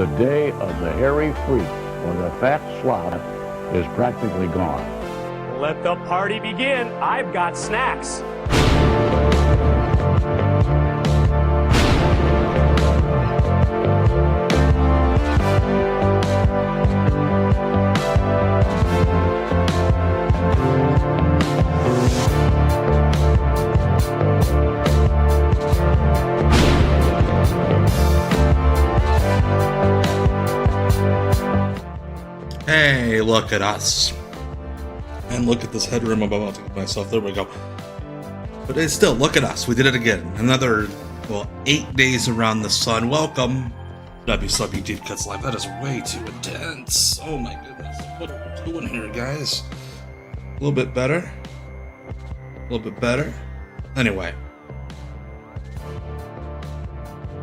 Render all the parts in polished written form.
The day of the hairy freak or the fat slob is practically gone. Let the party begin. I've got snacks. Hey, look at us. And look at this headroom I'm about to give myself. There we go. But it's still, look at us. We did it again. Another, 8 days around the sun. Welcome, WCW Deep Cuts Live. That is way too intense. Oh my goodness. What are we doing here, guys? A little bit better. A little bit better. Anyway.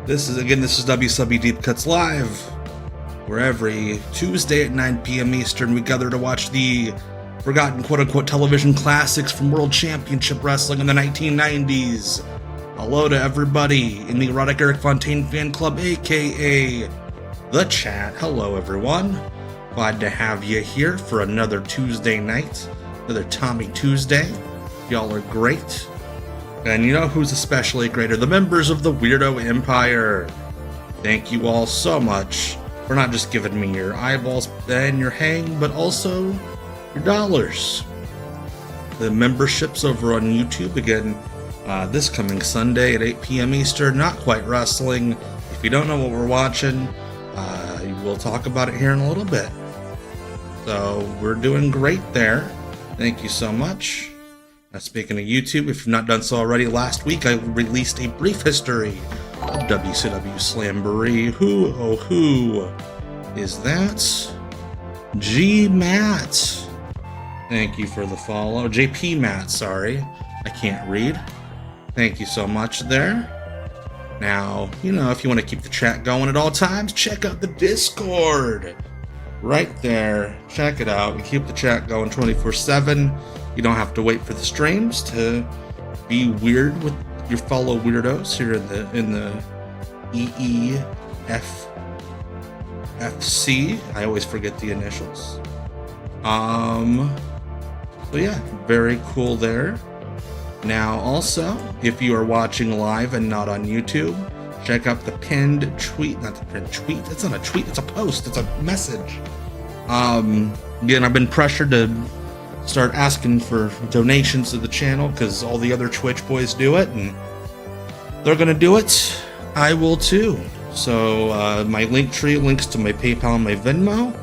This is WCW Deep Cuts Live, where every Tuesday at 9 p.m. Eastern we gather to watch the forgotten quote-unquote television classics from World Championship Wrestling in the 1990s. Hello to everybody in the Erotic Eric Fontaine Fan Club, aka The Chat. Hello everyone. Glad to have you here for another Tuesday night, another Tommy Tuesday. Y'all are great. And you know who's especially great are the members of the Weirdo Empire. Thank you all so much for not just giving me your eyeballs and your hang, but also your dollars. The memberships over on YouTube, again, this coming Sunday at 8 p.m. Eastern, Not Quite Wrestling. If you don't know what we're watching, we'll talk about it here in a little bit. So, we're doing great there. Thank you so much. Speaking of YouTube, if you've not done so already, last week I released a brief history of WCW Slamboree. Who is that? G Matt. Thank you for the follow. JP Matt, sorry. I can't read. Thank you so much there. Now, if you want to keep the chat going at all times, check out the Discord. Right there. Check it out. We keep the chat going 24/7. You don't have to wait for the streams to be weird with your fellow weirdos here in the EEFC. I always forget the initials. So yeah, very cool there. Now also, if you are watching live and not on YouTube, check out the pinned tweet. Not the pinned tweet. It's not a tweet. It's a post. It's a message. Again, I've been pressured to start asking for donations to the channel because all the other Twitch boys do it, and they're gonna do it. I will too. So my link tree links to my PayPal and my Venmo.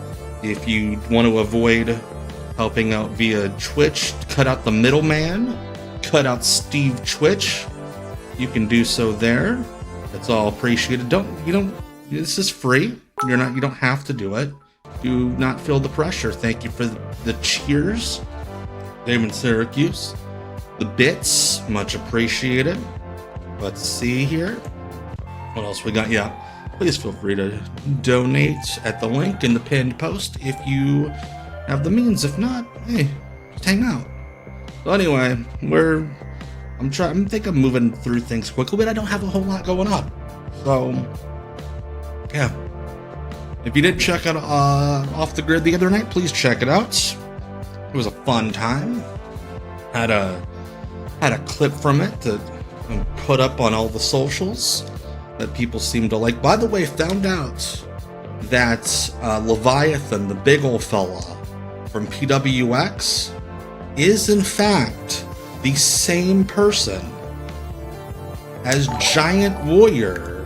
If you want to avoid helping out via Twitch, cut out the middleman, cut out Steve Twitch, you can do so there. It's all appreciated. This is free. You don't have to do it. Do not feel the pressure. Thank you for the cheers. Damon Syracuse. The bits, much appreciated. Let's see here. What else we got? Yeah, please feel free to donate at the link in the pinned post if you have the means. If not, hey, just hang out. So anyway, I think I'm moving through things quickly, but I don't have a whole lot going on. So, yeah. If you didn't check out Off the Grid the other night, please check it out. It was a fun time. Had a clip from it to put up on all the socials that people seem to like. By the way, found out that Leviathan, the big old fella from PWX, is in fact the same person as Giant Warrior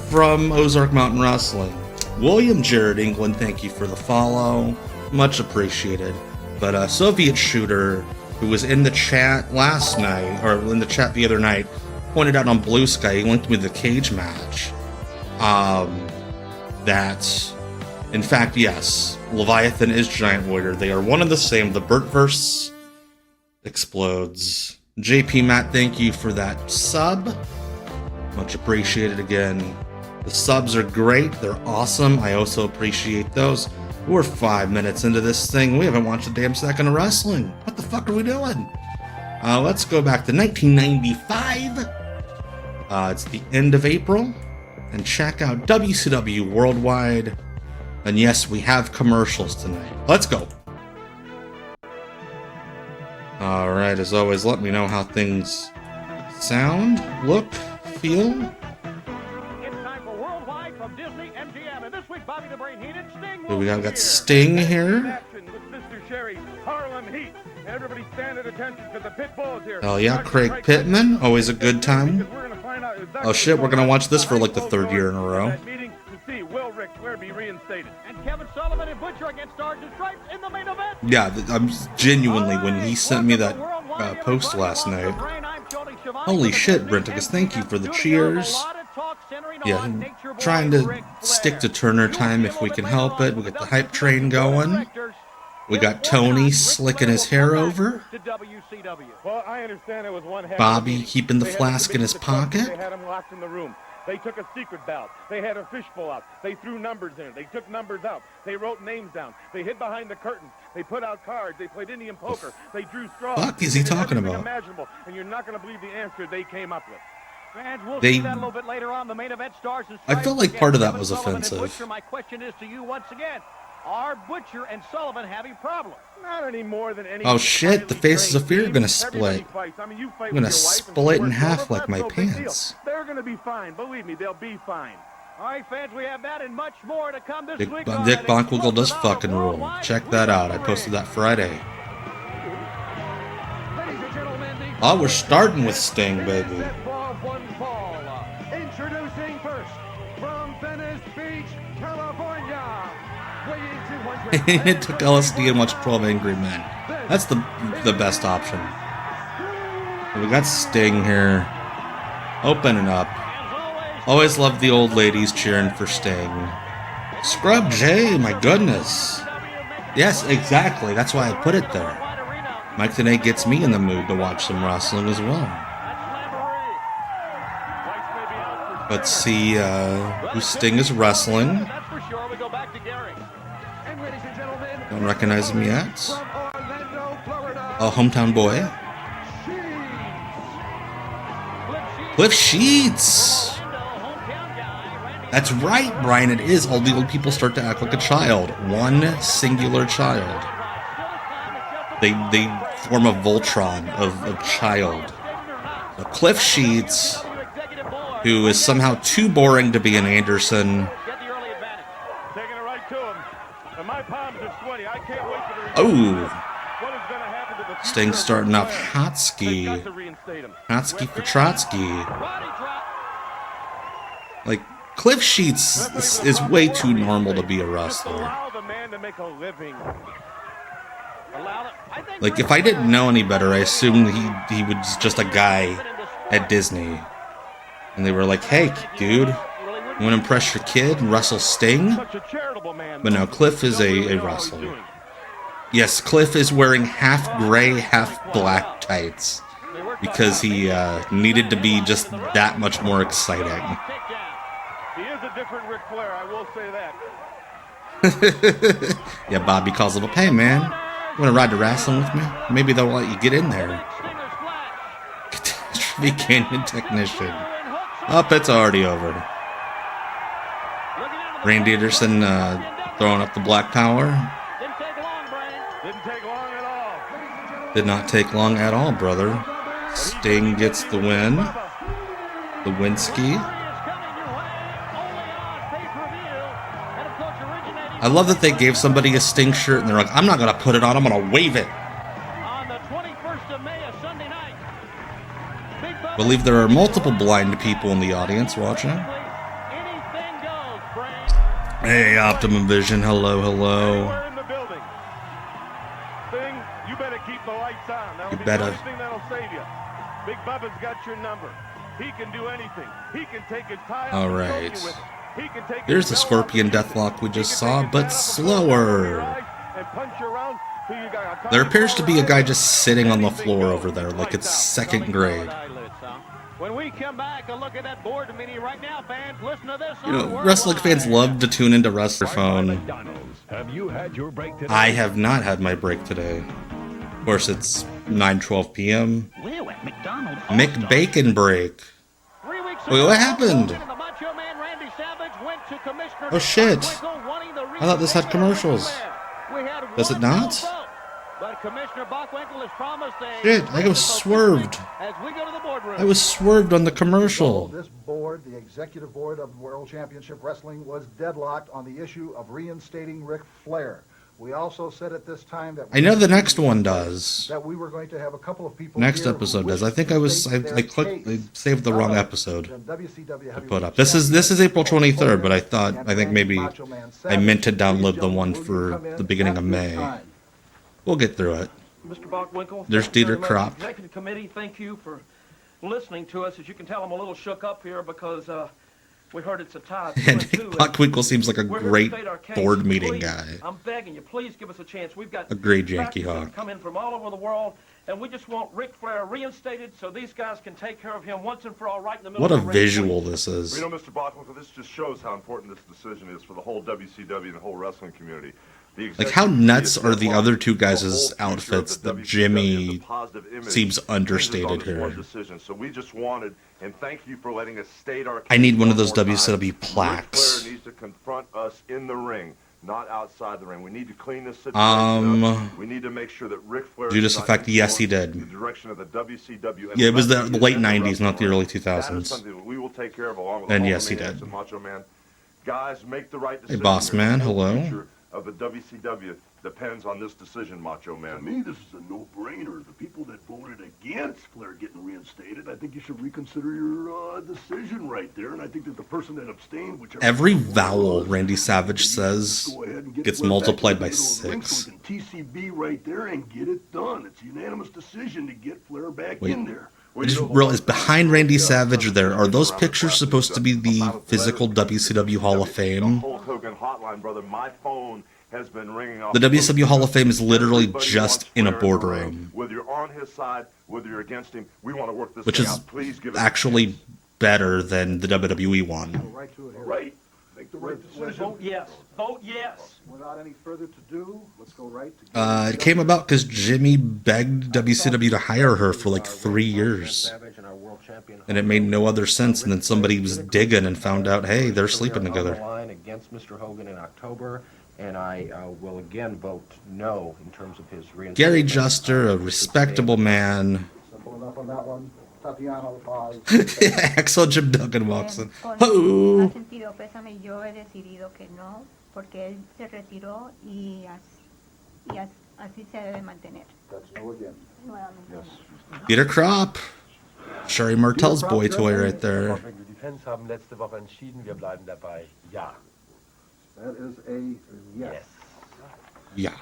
from Ozark Mountain Wrestling. William Jared England, thank you for the follow. Much appreciated. But Soviet Shooter, who was in the chat last night, or in the chat the other night, pointed out on Blue Sky, he linked me the cage match. That, in fact, yes, Leviathan is Giant Warrior. They are one and the same. The Bertverse explodes. JP Matt, thank you for that sub. Much appreciated again. The subs are great. They're awesome. I also appreciate those. We're 5 minutes into this thing. We haven't watched a damn second of wrestling. What the fuck are we doing? Let's go back to 1995. It's the end of April. and check out WCW Worldwide. And yes, we have commercials tonight. Let's go. Alright, as always, let me know how things sound, look, feel. It's time for Worldwide from Disney MGM. And this week, Bobby the Brain Heat and Sting. We got Sting here. Action with Mr. Sherry, Harlem Heat. Everybody stand at attention because the pit bull is here. Hell yeah, Craig Pittman, always a good time. Oh shit, we're gonna watch this for like the third year in a row. Will Ric Flair be reinstated? And Kevin Sullivan and Butcher against Stars and Stripes in the main event. Yeah, I'm genuinely, when he sent me that post last night, holy shit, Brenticus, thank you for the cheers. Yeah, I'm trying to stick to Turner time if we can help it. We got the hype train going. We got Tony slicking his hair over. Well, I understand it was one Bobby keeping the flask in his pocket. They had him locked in the room. They took a secret ballot. They had a fishbowl out. They threw numbers in it. They took numbers out. They wrote names down. They hid behind the curtain. They put out cards. They played Indian poker. They drew straws. What is he talking about? Imaginable, and you're not going to believe the answer they came up with. Fans, we'll see that a little bit later on the main event. Stars and Stripes. I feel like part of that was Kevin Sullivan and offensive. Butcher, my question is to you once again. Are Butcher and Sullivan having problems? Not any more than any. Oh shit, the faces of fear are gonna split. I'm gonna split in half like my pants. They're gonna be fine. Believe me, they'll be fine. All right, fans, we have that and much more to come this Dick week. Bonkwiggle does fucking rule. Check that out. I posted that Friday. Oh, we're starting with Sting, baby. Introducing first from Venice Beach, California. It took LSD and watched 12 Angry Men. That's the best option. We got Sting here. Opening up. Always loved the old ladies cheering for Sting. Scrub J, my goodness. Yes, exactly. That's why I put it there. Mike today gets me in the mood to watch some wrestling as well. Let's see who Sting is wrestling. Don't recognize him yet. Oh, hometown boy. Cliff Sheets. That's right, Brian. It is. All the old people start to act like a child. One singular child. They form a Voltron of child. So Cliff Sheets, who is somehow too boring to be an Anderson. Oh. Sting starting off hot ski. Hot ski for Trotsky. Like, Cliff Sheets is way too normal to be a wrestler. Like, if I didn't know any better, I assumed he was just a guy at Disney. And they were like, hey, dude, you want to impress your kid and wrestle Sting? But no, Cliff is a wrestler. Yes, Cliff is wearing half gray, half black tights. Because he needed to be just that much more exciting. He is a different Ric Flair, I will say that. Yeah, Bobby calls him up, hey man, you want to ride to wrestling with me? Maybe they'll let you get in there. Catastrophe Canyon Technician. Oh, it's already over. Randy Anderson throwing up the Black Power. Did not take long at all, brother. Sting gets the win. The Winsky. I love that they gave somebody a Sting shirt and they're like, I'm not going to put it on, I'm going to wave it. I believe there are multiple blind people in the audience watching. Hey, Optimum Vision, hello, hello. Sting, you better keep the lights on. That'll You better. be the only thing that'll save you. Big Bubba's got your number. He can do anything. He can take his tie off All and choke right. you with it. He can take Here's the his belt Scorpion off and Deathlock we just he can saw, take his but hat off and slower. and punch you around till you got a There appears to be a guy just sitting on the floor over there like it's second grade. When we come back, a look at that board meeting right now, fans. Listen to this. You know, wrestling fans love to tune into Wrestler Phone. Have you had your break today? I have not had my break today. Of course, it's 9:12 p.m. Well, at McDonald's, McBacon break. 3 weeks Wait, what happened? The Macho Man Randy Oh shit! I thought this had commercials. Does it not? But Commissioner Bockwinkel has promised a Shit, I was swerved. as we go to the boardroom. I was swerved on the commercial. This board, the executive board of World Championship Wrestling, was deadlocked on the issue of reinstating Ric Flair. We also said at this time that I know the next one does. that we were going to have a couple of people. Next here who episode does. I wished think to I was state their I clicked I case. saved the wrong episode Then WCW to put up. This is April 23rd, but I think maybe I meant to download the one for the beginning of May. We'll get through it. Mr. Bockwinkel, There's thank you very Dieter much. Kropp. Executive committee, thank you for listening to us. As you can tell, I'm a little shook up here because we heard it's a tie. And 2-2, Bockwinkel seems like a we're here to great state our case. board meeting Please, guy. I'm begging you, please give us a chance. We've got A great Yankee practices Hawk. come in from all over the world, and we just want Ric Flair reinstated so these guys can take care of him once and for all right in the middle What a of the ring. visual this is. You know, Mr. Bockwinkel, this just shows how important this decision is for the whole WCW and the whole wrestling community. Like, how nuts are the other two guys' outfits that Jimmy seems understated here? So we just wanted, and thank you for letting us state our. I need one of those case one more WCW time. plaques. Ric Flair needs to confront us in the ring, not outside the ring. We need to clean this situation up. We need to make sure that Ric Flair. Judas does not Effect, yes, he influence did. The direction of the WCW. Yeah, it was the wrestling late and 90s, not the wrestling. early That is 2000s. something that we will take care of along with And all yes, the he maniacs did. and Macho Man. Guys, make the right Hey, decision. boss man, The whole hello. future of the WCW depends on this decision, Macho To Man. me, this is a no-brainer. The people that voted against Flair getting reinstated, I think you should reconsider your decision right there. And I think that the person that abstained, whichever Every vowel Randy Savage says go ahead and get gets Flair back multiplied in by the middle of the ring 6. so we can TCB right there and get it done. It's a unanimous decision to get Flair back Wait. in there. I just realized behind Randy Savage there, are those pictures supposed to be the physical WCW Hall of Fame? Hulk Hogan hotline, brother. My phone has been ringing off. The WCW Hall of Fame is literally just in a boardroom, Whether you're on his side, whether you're against him, we want to work this which thing is out. Please give us actually better than the WWE one. Right to it here. Right. Make the right decision. Vote yes. Vote yes. Without any further to do, let's go right to. It came about because Jimmy begged WCW to hire her for like 3 years. And it made no other sense. And then somebody was digging and found out, hey, they're sleeping together. Line against Mr. Hogan in October, and I will again vote no in terms of his reinstatement. Gary Juster, a respectable man. Simple enough on that one. Tatiana, pause. Axel Jim Duggan walks in. Con Oh. más sentido pésame, yo he decidido que no, porque él se retiró y así se debe mantener. That's no again. Nuevamente. Peter Kropp. Sherry Martell's boy toy right there. Die Fans haben letzte Woche entschieden, wir bleiben dabei. Ja. That is a yes. Yeah.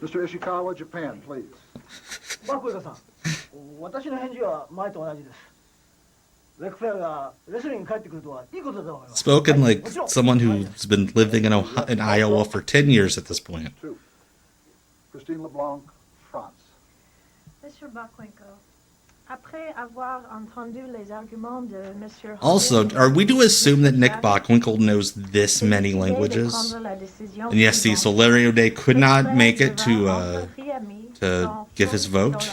Mr. Ishikawa, Japan, please. バックウェさん、私の返事は前と同じです。レック・フレアがレスリングに帰ってくるとはいいことだと思います。 Spoken like someone who's been living in Iowa for 10 years at this point. Two. Christine LeBlanc, France. Monsieur Bockwinkel, après avoir entendu les arguments de Monsieur Also, are we to assume that Nick Bockwinkel knows this many languages? And yes, the Solario Day could not make it to give his vote.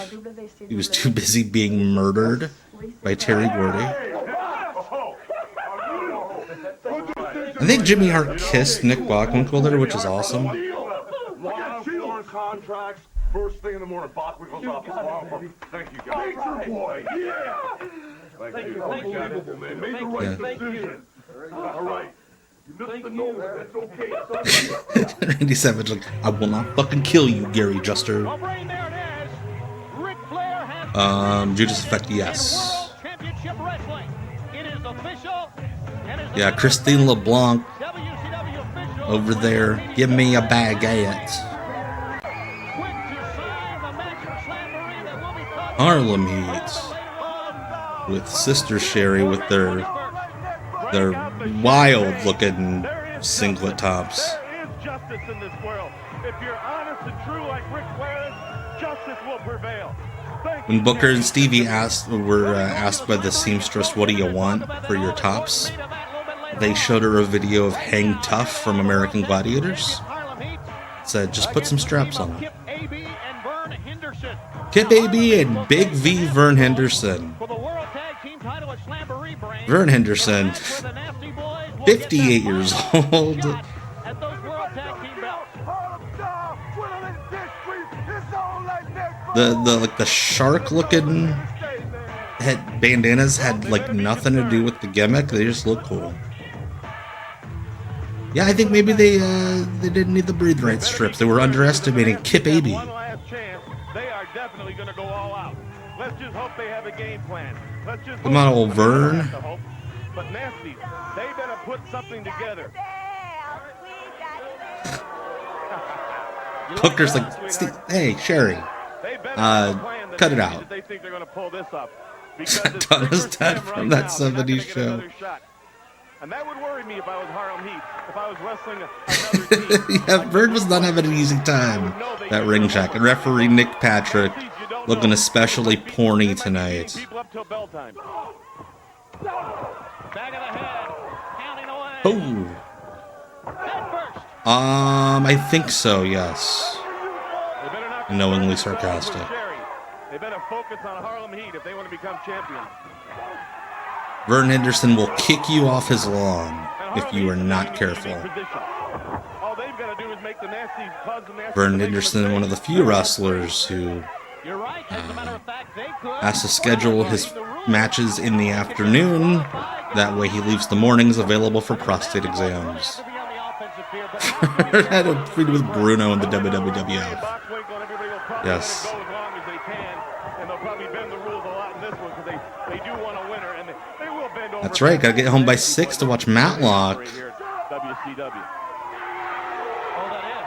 He was too busy being murdered by Terry Gordy. I think Jimmy Hart kissed Nick Bockwinkel there, which is awesome. Live foreign contracts, first thing in the morning, Bockwinkel's office. Thank you, guys. Nature boy. Yeah. Thank you. Unbelievable, man. Made the right decision. All right. You missed the note. That's okay. Randy Savage like, I will not fucking kill you, Gary Juster. Well, Brain, there it is. Ric Flair has Judas Effect, yes. World Championship Wrestling. It is official. And is Yeah, Christine LeBlanc WCW official. over there. Give me a baguette. Quick to sign the match at Slamboree that will be cut. Harlem Heat with Sister Sherry with their wild looking singlet tops. There is justice in this world. If you're honest and true like Ric Flair is, justice will prevail. Thank When you, Booker Terry. and Stevie were asked by the seamstress, what do you want for your tops? They showed her a video of Hang Tough from American Gladiators. Said, just put some straps on it. Kip AB and Big V Vern Henderson. For the World Tag Team title at Slamboree, Brain. Vern Henderson. That's where the Nasty Boys 58 years old. At those World Tag Team belts. The shark looking head bandanas had like nothing to do with the gimmick. They just look cool. Yeah, I think maybe they didn't need the breathe right strips. They were underestimating Kip Abey. One last chance. They are definitely going to go all out. Let's just hope they have a game plan. Let's just Come on, old Vern. But Nasty, they better put something together. Hooker's like, hey, Sherry, cut it out. They think they're going to pull this up. Cut his dad from that 70s show. And that would worry me if I was Harlem Heat, if I was wrestling another team. Yeah, Bird was not having an easy time. That ring check. And referee Nick Patrick looking especially porny tonight. Oh. I think so, yes. Knowingly sarcastic. They better focus on Harlem Heat if they want to become champions. Vern Henderson will kick you off his lawn if you are not careful. Vern Henderson, one of the few wrestlers who has to schedule his matches in the afternoon. That way he leaves the mornings available for prostate exams. Had a feud with Bruno in the WWF. Yes. That's right, gotta get home by 6 to watch Matlock. WCW. Oh, that is.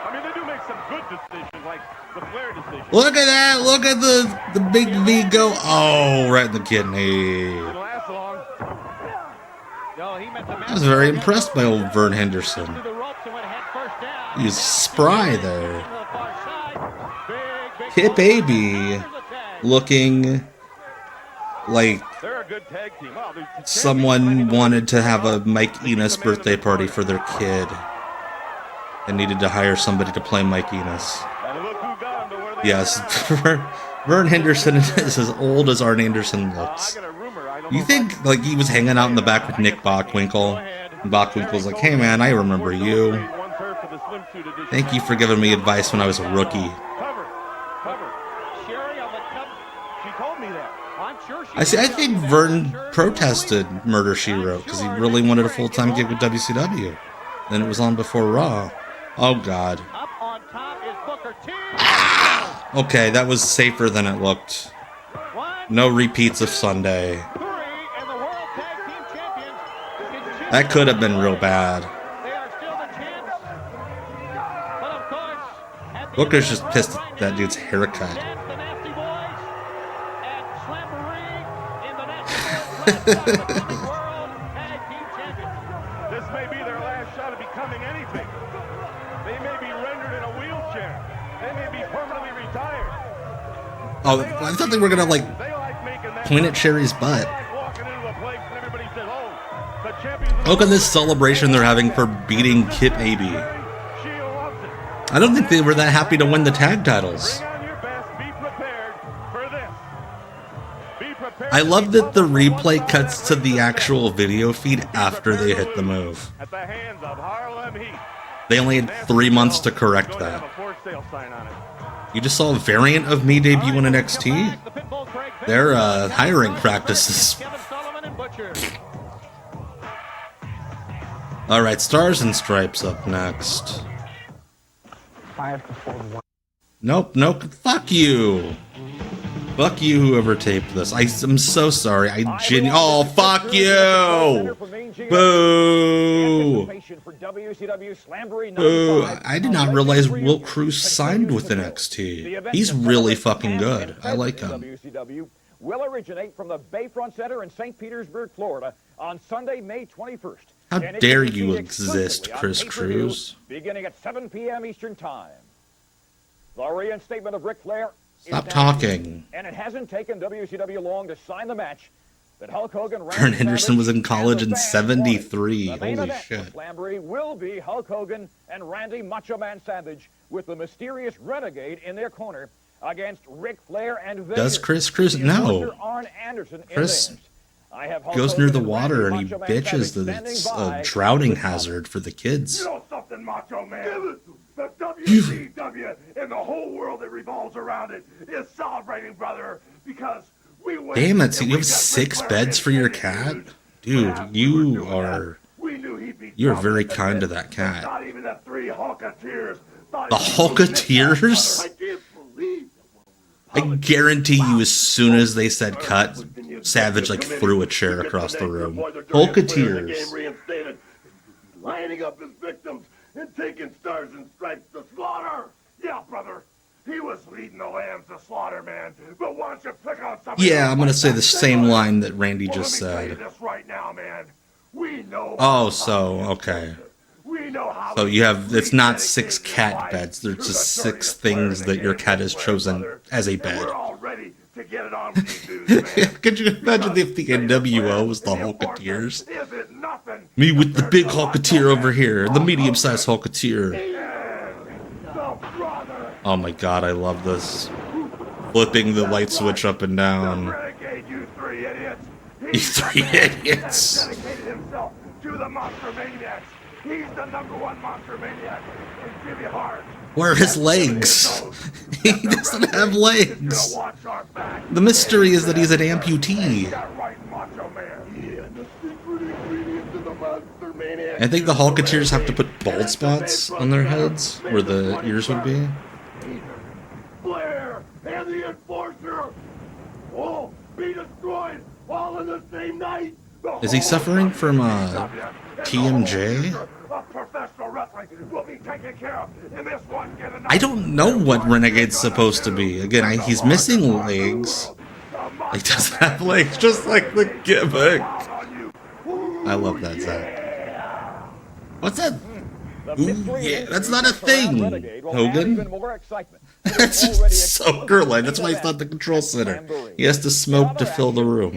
I mean, they do make some good decisions, like the Flair decision. Look at that! Look at the big V go. Oh, right in the kidney. I was very impressed by old Vern Henderson. He's spry there. Kip Abey looking like someone wanted to have a Mike Enos birthday party for their kid and needed to hire somebody to play Mike Enos. Yes, Vern Henderson is as old as Arn Anderson looks. You think like he was hanging out in the back with Nick Bockwinkel? And Bockwinkel's like, hey man, I remember you. Thank you for giving me advice when I was a rookie. I think Vern protested Murder, She Wrote because he really wanted a full-time gig with WCW. Then it was on before Raw. Oh, God. Ah! Okay, that was safer than it looked. No repeats of Sunday. That could have been real bad. Booker's just pissed at that dude's haircut. This may be their last shot at becoming anything. They may be rendered in a wheelchair. They may be permanently retired. Oh, I thought they were gonna like point at Sherry's butt. Look at this celebration they're having for beating Kip Abey. I don't think they were that happy to win the tag titles. I love that the replay cuts to the actual video feed after they hit the move. They only had 3 months to correct that. You just saw a variant of me debut in NXT? Their hiring practices. Alright, Stars and Stripes up next. Nope, fuck you. Fuck you, whoever taped this. I'm so sorry. Oh, fuck you! Boo! Boo! I did not realize Will Cruz signed with NXT. He's really fucking good. I like him. WCW will originate from the Bayfront Center in St. Petersburg, Florida, on Sunday, May 21st. How dare you exist, Chris Cruz? Beginning at 7 p.m. Eastern Time. The reinstatement of Ric Flair. Stop talking. And it hasn't taken WCW long to sign the match that Hulk Hogan. Vern Henderson was in college in '73. Holy shit. Slamboree will be Hulk Hogan and Randy Macho Man Savage with the mysterious Renegade in their corner against Ric Flair and Vader. Does Chris Cruz? No. Arn Anderson Chris goes near the water and he bitches that it's a drowning hazard for the kids. You know something, Macho Man? The WCW and the whole world that revolves around it is celebrating, brother, because we win. Damn it, so you have 6 beds for your cat? Dude, you're very kind to that cat. Not even the 3 Hulketeers. The Hulketeers? I guarantee you, as soon as they said cut, Savage like threw a chair across the room. Hulketeers. Lining up his victims and taking stars and stripes to slaughter. Yeah, brother. He was leading the lambs to slaughter, man. But why don't you pick on somebody? Yeah, I'm gonna say the same line that Randy just said. Right now, man. We know. Oh, so okay. So you have, it's not 6 cat beds. There's just 6 things that your cat has chosen as a bed. Could you imagine if the NWO was the Hulketeers? Me with the big Hulketeer over here, the medium-sized Hulketeer. Oh my god, I love this. Flipping the light switch up and down. You 3 idiots. He's the #1 monster maniac in Jimmy Hart. Where are his legs? He doesn't have legs. The mystery is that he's an amputee. I think the Hulketeers have to put bald spots on their heads where the ears would be. Flair and the Enforcer will be destroyed all in the same night. Is he suffering from TMJ? I don't know what Renegade's supposed to be. Again, he's missing legs. He doesn't have legs, just like the gimmick. I love that, Zach. What's that? Ooh, yeah, that's not a thing, Hogan. That's just so girly. That's why he's not the control center. He has to smoke to fill the room.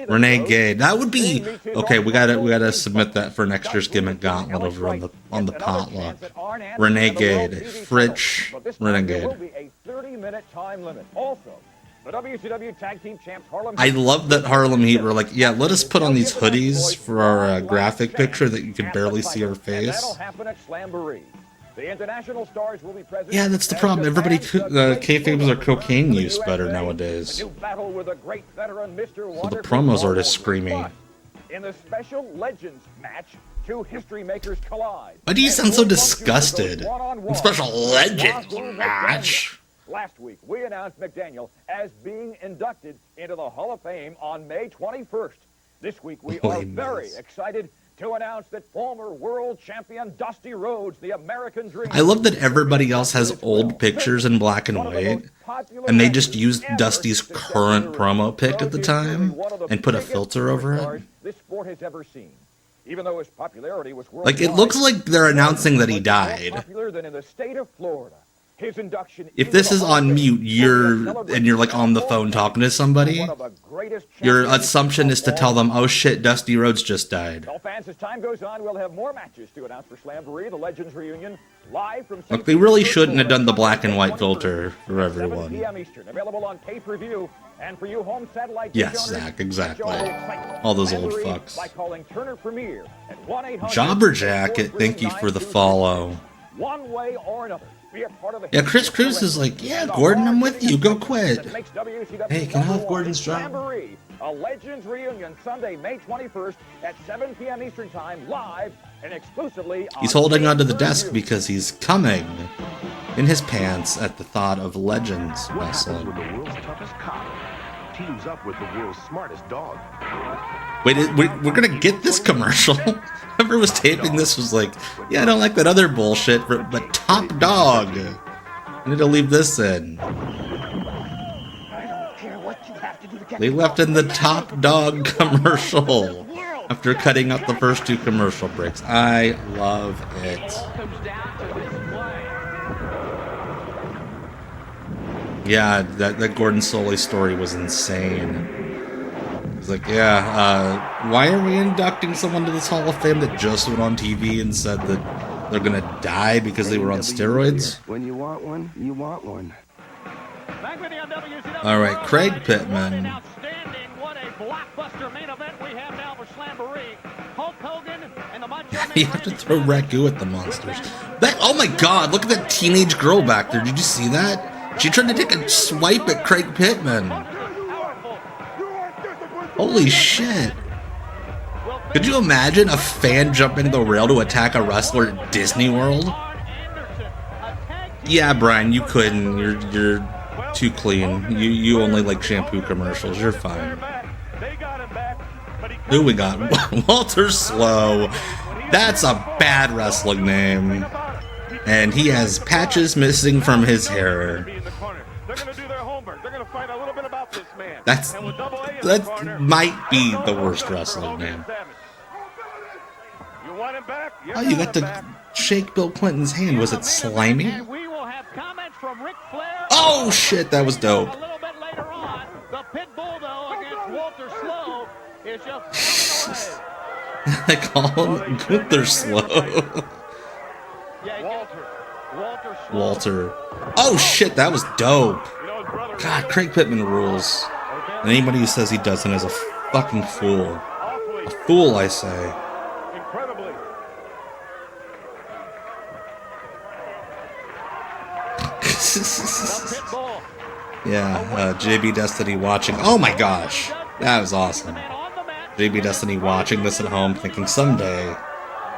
Renegade. That would be okay. We gotta submit that for next year's gimmick gauntlet over on the potluck. Renegade, Fritch, Renegade. The WCW Tag Team Champs Harlem. I love that Harlem Heat were like, yeah, let us put on these hoodies for our graphic picture that you can barely see our face. That'll happen at Slamboree. The international stars will be present. Yeah, that's the problem. Everybody kayfabes their cocaine use better nowadays. So the promos are just screaming. In the special Legends match, 2 history makers collide. Why do you sound so disgusted? In special Legends match. Last week, we announced McDaniel as being inducted into the Hall of Fame on May 21st. This week, we are very excited to announce that former world champion Dusty Rhodes, the American Dream. I love that everybody else has old pictures in black and white, and they just used Dusty's current promo pic at the time and put a filter over it. This sport has ever seen. Even though his popularity was like, it looks like they're announcing that he died. Popular than in the state of Florida. His induction. If this is on mute, you're like on the phone talking to somebody, your assumption is to tell them, "Oh shit, Dusty Rhodes just died." Well, fans, as time goes on, we'll have more matches to announce for Slamboree, the Legends reunion, live from. Look, they really shouldn't have done the black and white filter for everyone. 7 p.m. Eastern, available on pay-per-view, and for you home satellite. Yes, Zach, exactly. All those old fucks. By calling Turner Premier at 1-800. Jobber Jacket, thank you for the follow. One way or another. Yeah, Chris Cruz is like, yeah, Gordon, I'm with you. Go quit. Hey, can I have Gordon's job? A Legends reunion Sunday, May 21st at 7 p.m. Eastern Time, live and exclusively. He's holding onto the desk because he's coming in his pants at the thought of Legends wrestling. The world's toughest cop teams up with the world's smartest dog. Wait, we're gonna get this commercial? Whoever was taping this was like, yeah, I don't like that other bullshit, but Top Dog. I need to leave this in. They left in the Top Dog commercial after cutting out the first 2 commercial breaks. I love it. Yeah, that Gordon Solie story was insane. He's like, yeah, why are we inducting someone to this Hall of Fame that just went on TV and said that they're gonna die because they were on steroids? When you want one, you want one. All right, Craig Pittman. blockbuster main event we have now for Slamboree. Hulk Hogan and the Macho Man. You have to throw ragu at the monsters. That, oh my god, look at that teenage girl back there. Did you see that? She tried to take a swipe at Craig Pittman. Holy shit. Could you imagine a fan jumping the rail to attack a wrestler at Disney World? Yeah, Brian, you couldn't. You're too clean. You only like shampoo commercials. You're fine. Who we got? Walter Slow. That's a bad wrestling name. And he has patches missing from his hair. That might be the worst wrestling name. Oh, you got to shake Bill Clinton's hand. Was it slimy? Oh shit, that was dope. A little bit later on, the pit bull though against Walter Slow is just They call him Gunther Slow. Walter. Oh shit, that was dope. God, Craig Pittman rules. And anybody who says he doesn't is a fucking fool. A fool, I say. Yeah, JB Destiny watching. Oh my gosh, that was awesome. JB Destiny watching this at home, thinking someday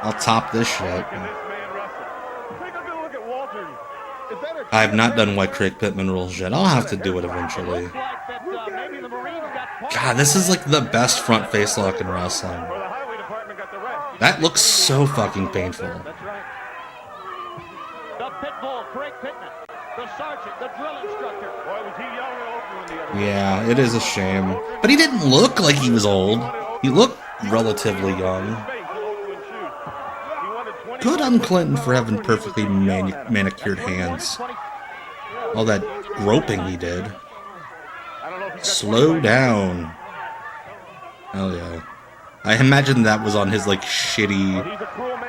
I'll top this shit. I have not done What Craig Pittman Rules yet. I'll have to do it eventually. God, this is like the best front face lock in wrestling. That looks so fucking painful. the pit bull, Craig Pittman, the sergeant, the drill instructor. Boy, was he young or old the other Yeah, it is a shame. But he didn't look like he was old. He looked relatively young. Good on Clinton for having perfectly manicured hands. All that groping he did. Slow down. Hell yeah. I imagine that was on his like shitty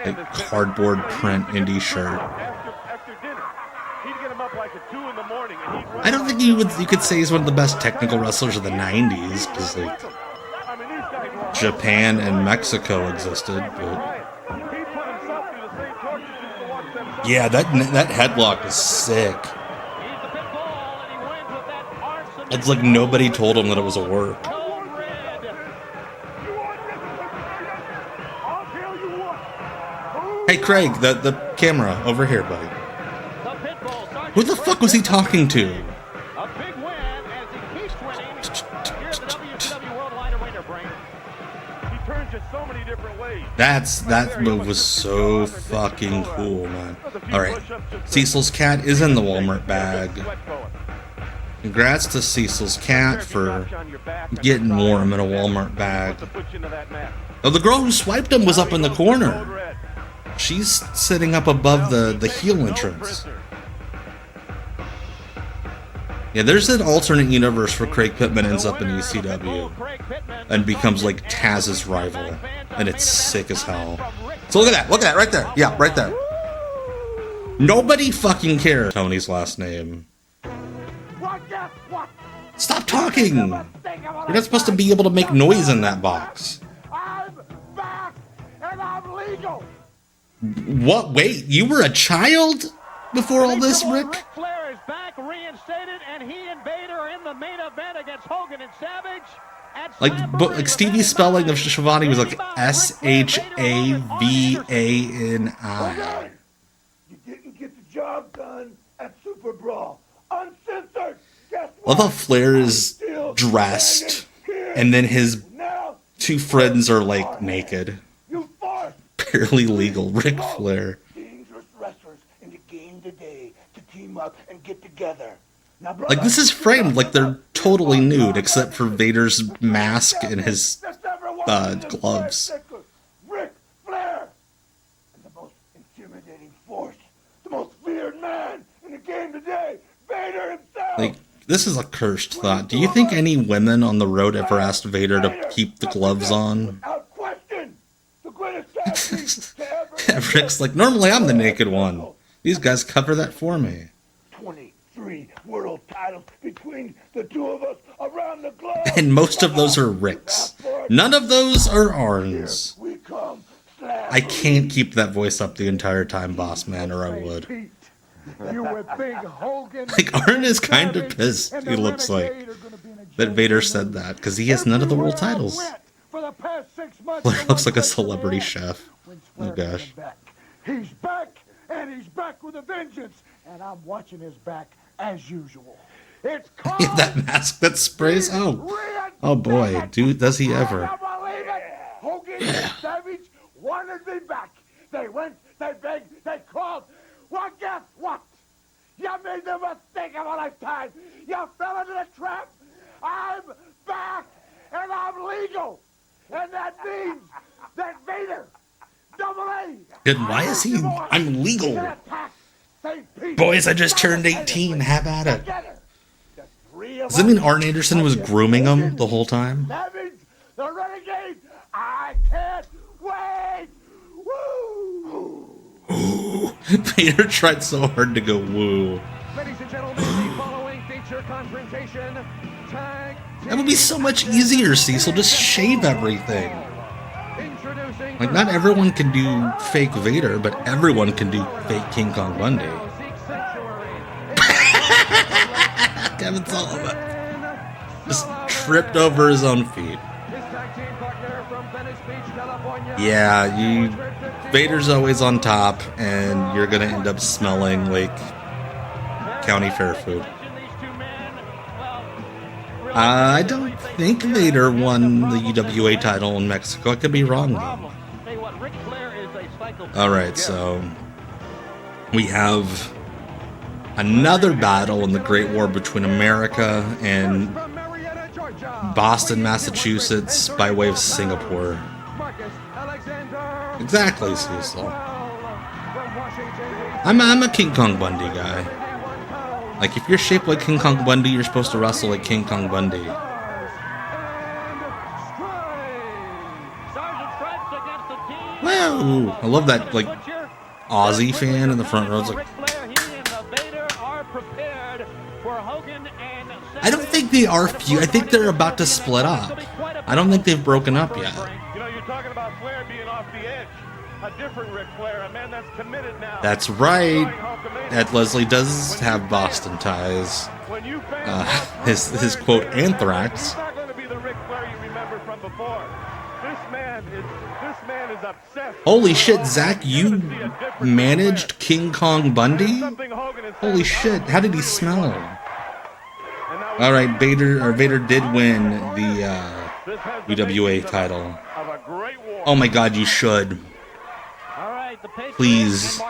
like cardboard print indie shirt. I don't think you could say he's one of the best technical wrestlers of the 90s, because like Japan and Mexico existed, but yeah, that headlock is sick. It's like nobody told him that it was a work. Hey Craig, the camera over here, buddy. Who the fuck was he talking to? A big win as he keeps winning here at the WCW Worldwide Arena, Brain. He turns just so many different ways. That move was so fucking cool, man. Alright, Cecil's cat is in the Walmart bag. Congrats to Cecil's cat for getting warm in a Walmart bag. Oh, the girl who swiped him was up in the corner. She's sitting up above the heel entrance. Yeah, there's an alternate universe where Craig Pittman ends up in ECW and becomes like Taz's rival, and it's sick as hell. So look at that, right there. Yeah, right there. Nobody fucking cares. Tony's last name. Stop talking! You're not supposed to be able to make noise in that box. I'm back, and I'm legal. What? Wait, you were a child before all this, Rick? Ric Flair is back, reinstated, and he and Vader are in the main event against Hogan and Savage. Like Stevie's spelling of Shivani was like S-H-A-V-A-N-I. You didn't get the job done at Super Brawl. Uncensored. Love how Flair is dressed, and then his two friends are like naked. Barely legal, Ric Flair. Dangerous wrestlers in the game today to team up and get together. Now, brother, Like, this is framed like they're totally nude, except for Vader's mask and his gloves. Ric Flair, and the most intimidating force, the most feared man in the game today, Vader himself. Like, this is a cursed thought. Do you think any women on the road ever asked Vader to keep the gloves on? Rick's like, normally I'm the naked one. These guys cover that for me. 23 world titles between the two of us around the globe. And most of those are Ricks. None of those are Arn's. I can't keep that voice up the entire time, boss man, or I would. You with big Hogan. Like, Arn is kind of pissed, he looks like, that Vader said that, because he has none of the world titles. Flair looks like a celebrity chef. Oh, gosh. He's back, and he's back with a vengeance, and I'm watching his back as usual. It's called That mask that sprays? Oh boy, dude, does he ever. Hogan and Savage wanted me back. They went, they begged, they crawled. Well, guess what? You made the mistake of a lifetime. You fell into the trap. I'm back, and I'm legal. And that means that Vader, Double A. Then why is he? I'm legal. Boys, I just turned 18. Have at it. Does that mean Arn Anderson was grooming him the whole time? The renegade. I can't wait. Woo! Vader tried so hard to go woo. Ladies and gentlemen, the following feature confrontation. That would be so much easier, Cecil. Just shave everything. Like, not everyone can do fake Vader, but everyone can do fake King Kong Bundy. Kevin Sullivan just tripped over his own feet. Yeah, Vader's always on top, and you're gonna end up smelling like county fair food. I don't think Vader won the UWA title in Mexico. I could be wrong, though. Alright, so we have another battle in the Great War between America and Boston, Massachusetts, by way of Singapore. Exactly, Cecil. I'm a King Kong Bundy guy. Like, if you're shaped like King Kong Bundy, you're supposed to wrestle like King Kong Bundy. Woo! I love that, like, Aussie fan in the front row. It's like, I don't think they are few. I think they're about to split up. I don't think they've broken up yet. You know, you're talking about Flair being off the edge. A different Ric Flair, a man that's committed now. That's right. Ed Leslie does have Boston ties. His quote, anthrax. He's not going to be the Ric Flair you remember from before. This man is obsessed. Holy shit, Zach, you managed King Kong Bundy? Holy shit, how did he smell? Alright, Vader did win the UWA title. Oh my god, you should. Please.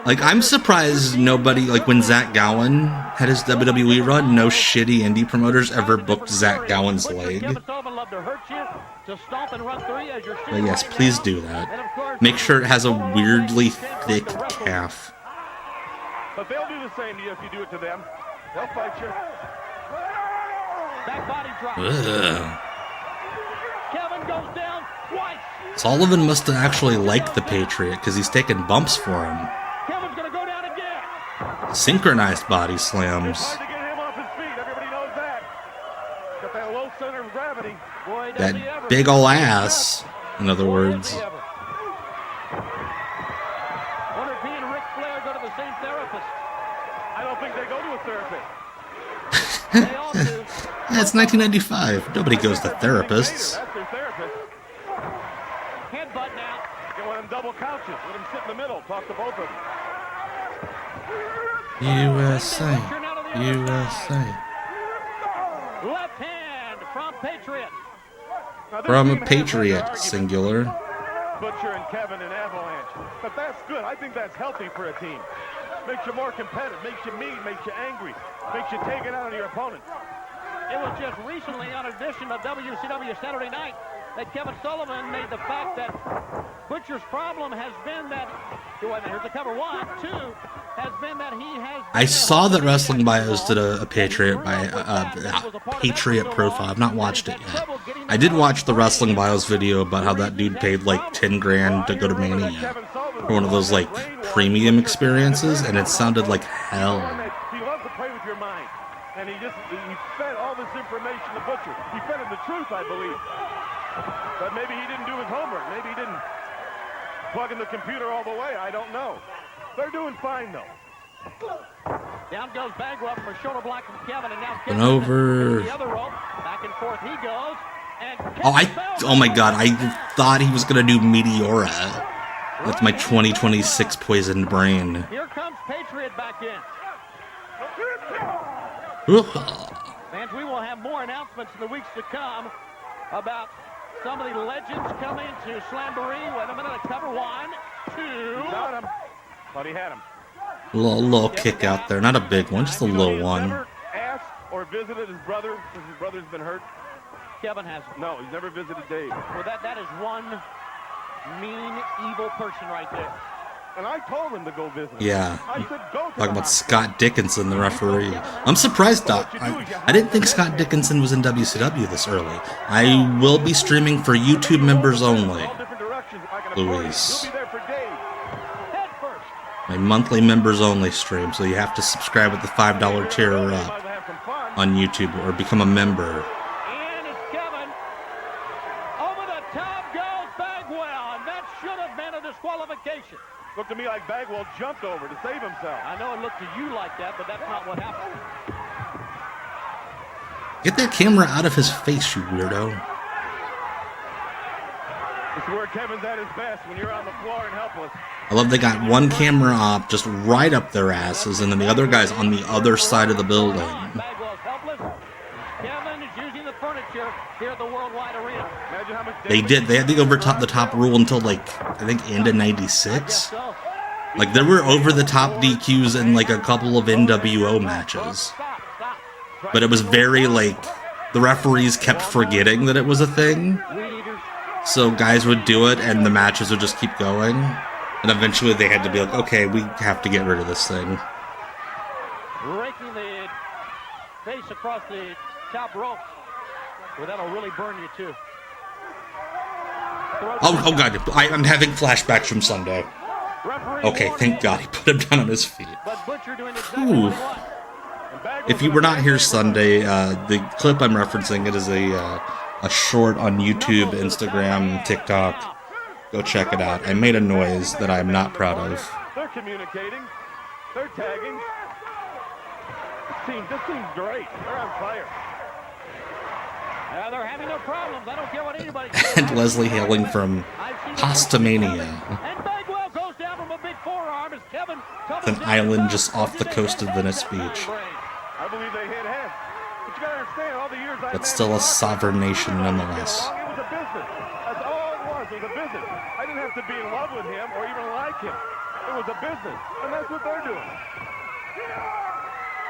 Like, I'm surprised nobody, like, when Zach Gowen had his WWE run, no shitty indie promoters ever booked Zach Gowen's leg. But yes, please do that. Make sure it has a weirdly thick calf. But they'll do the same to you if you do it to them. They'll fight you. Back body drop. Ugh. Kevin goes down twice. Sullivan must have actually liked the Patriot because he's taking bumps for him. Kevin's gonna go down again. Synchronized body slams. Hard to get him off his feet. Everybody knows that. Got that low center of gravity. Boy, That big ol' ass, in other words. Wonder if he and Ric Flair go to the same therapist. I don't think they go to a therapist. They all do. It's 1995. Nobody goes to therapists. That's their therapist. Headbutt now. Get one of them double couches. Let them sit in the middle. Talk to both of them. USA. USA. Left hand from Patriot. From a Patriot, singular. Butcher and Kevin and Avalanche. But that's good. I think that's healthy for a team. Makes you more competitive, makes you mean, makes you angry, makes you take it out on your opponent. It was just recently on an edition of WCW Saturday Night that Kevin Sullivan made the fact that Butcher's problem has been that, here's the cover, 1, 2, has been that he has... I saw that Wrestling Bios did a Patriot Patriot profile. I've not watched it yet. I did watch the Wrestling Bios video about how that dude paid like 10 grand to go to Mania for one of those like premium experiences, and it sounded like hell. He loves to play with your mind. all this information to Butcher. He fed him the truth, I believe. But maybe he didn't do his homework. Maybe he didn't plug in the computer all the way. I don't know. They're doing fine, though. Down goes Bagwell from a shoulder block from Kevin, and now And Kevin over. the other rope. Back and forth he goes. And Oh my god, I thought he was gonna do Meteora. That's my 2026 poisoned brain. Here comes Patriot back in. Fans, we will have more announcements in the weeks to come about some of the legends coming to Slamboree. Wait a minute, a cover 1, 2. Got him. Thought he had him. Little kick out there, not a big one, just a little one. Never asked or visited his brother since his brother's been hurt. Kevin hasn't. No, he's never visited Dave. Well, that is one mean, evil person right there. And I told him to go visit him. Yeah. I said, go to Talking about Scott Dickinson, the referee. I'm surprised, Doc. I didn't think Scott Dickinson was in WCW this early. I will be streaming for YouTube members only, Luis. My monthly members only stream, so you have to subscribe with the $5 tier or up on YouTube or become a member. And it's Kevin. Over the top goes Bagwell, and that should have been a disqualification. Looked to me like Bagwell jumped over to save himself. I know it looked to you like that, but that's not what happened. Get that camera out of his face, you weirdo. It's where Kevin's at his best, when you're on the floor and helpless. I love they got one camera op just right up their asses, and then the other guy's on the other side of the building. Bagwell's helpless. Kevin is using the furniture here at the Worldwide Arena. Imagine how much They had the top rule until, like, I think end of 96. Like, there were over-the-top DQs in, like, a couple of NWO matches. But it was very, like, the referees kept forgetting that it was a thing. So guys would do it, and the matches would just keep going. And eventually they had to be like, okay, we have to get rid of this thing. Raking the face across the top rope. Well, that'll really burn you, too. Oh god, I'm having flashbacks from Sunday. Okay, thank God he put him down on his feet. Whew. If you were not here Sunday, the clip I'm referencing, it is a short on YouTube, Instagram, TikTok. Go check it out. I made a noise that I'm not proud of. They're communicating. They're tagging. This team's great. They're on fire. They're having no problems. I don't care what anybody And Leslie hailing from Pastamania. And Bagwell goes down from a big forearm as Kevin It's an island just off the coast of Venice Beach. I believe they hit head. But you gotta understand, all the years But still a sovereign nation nonetheless. It was a business. That's all it was. It was a business. I didn't have to be in love with him or even like him. It was a business. And that's what they're doing.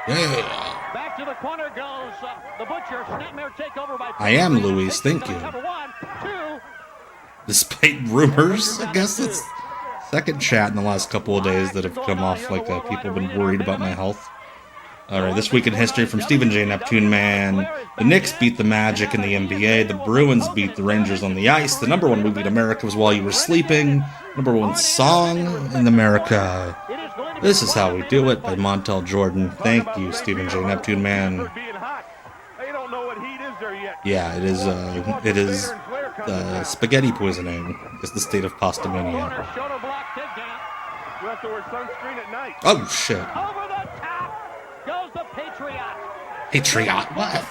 Yeah. Back to the corner goes the Butcher. Snapmare takeover by I am Luis, thank you. Cover 1, 2. Despite rumors, I guess it's second chat in the last couple of days that have come off like people have been worried about my health. Alright, this week in history from Stephen J. Neptune Man. The Knicks beat the Magic in the NBA. The Bruins beat the Rangers on the ice. The number one movie in America was While You Were Sleeping. Number one song in America. This Is How We Do It by Montel Jordan. Thank you, Stephen J. Neptune Man. Yeah, it is spaghetti poisoning is the state of Pastamania. Oh, shit. Over the top goes the Patriot. Patriot? What?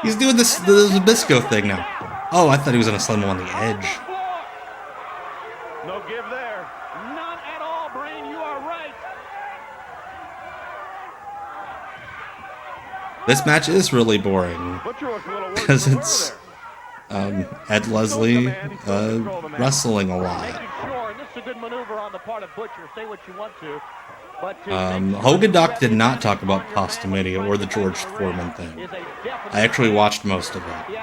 He's doing the Bisco thing now. Oh, I thought he was going to slam him on the edge. No give there. None at all, Brain. You are right. This match is really boring because it's Ed Leslie wrestling a lot. Sure, and this is a good maneuver on the part of Butcher. Say what you want to. Hogan Doc did not talk about Pastamania or the George Foreman thing. I actually watched most of it.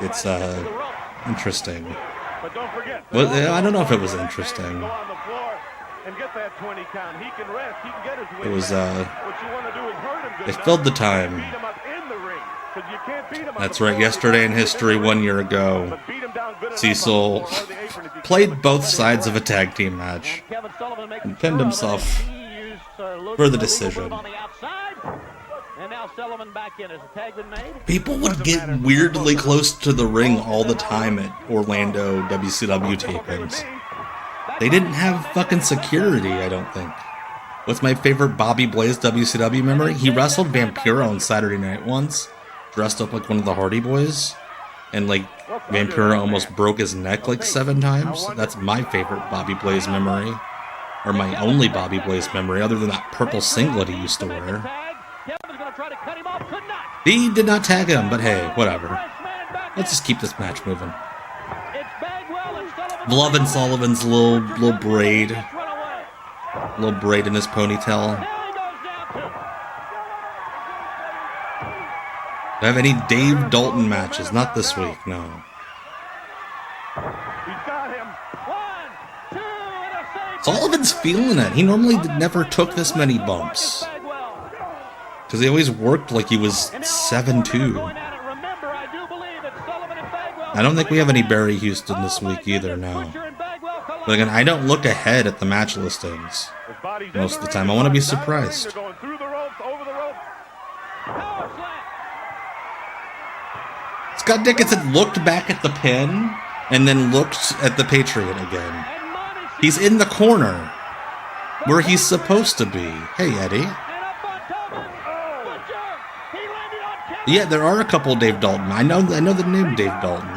It's interesting. But don't forget, well, I don't know if it was interesting. It was they filled the time. That's right, yesterday in history 1 year ago, Cecil played both sides of a tag team match and pinned himself for the decision. And now now Sullivan back in. Has the tag been made? People would get weirdly close to the ring all the time at Orlando WCW tapings. They didn't have fucking security, I don't think. What's my favorite Bobby Blaze WCW memory? He wrestled Vampiro on Saturday night once, dressed up like one of the Hardy Boys, and like Vampiro almost broke his neck like 7 times. That's my favorite Bobby Blaze memory. Or my only Bobby Blaze memory, other than that purple singlet he used to wear. He did not tag him, but hey, whatever. Let's just keep this match moving. Love and Sullivan's little braid. Little braid in his ponytail. Do I have any Dave Dalton matches? Not this week, no. Sullivan's feeling it. He normally never took this many bumps. Because he always worked like he was 7'2". I don't think we have any Barry Houston this week either, no. But again, I don't look ahead at the match listings most of the time. I want to be surprised. Scott Dickinson looked back at the pin and then looked at the Patriot again. He's in the corner where he's supposed to be. Hey, Eddie. Yeah, there are a couple of Dave Dalton. I know the name Dave Dalton.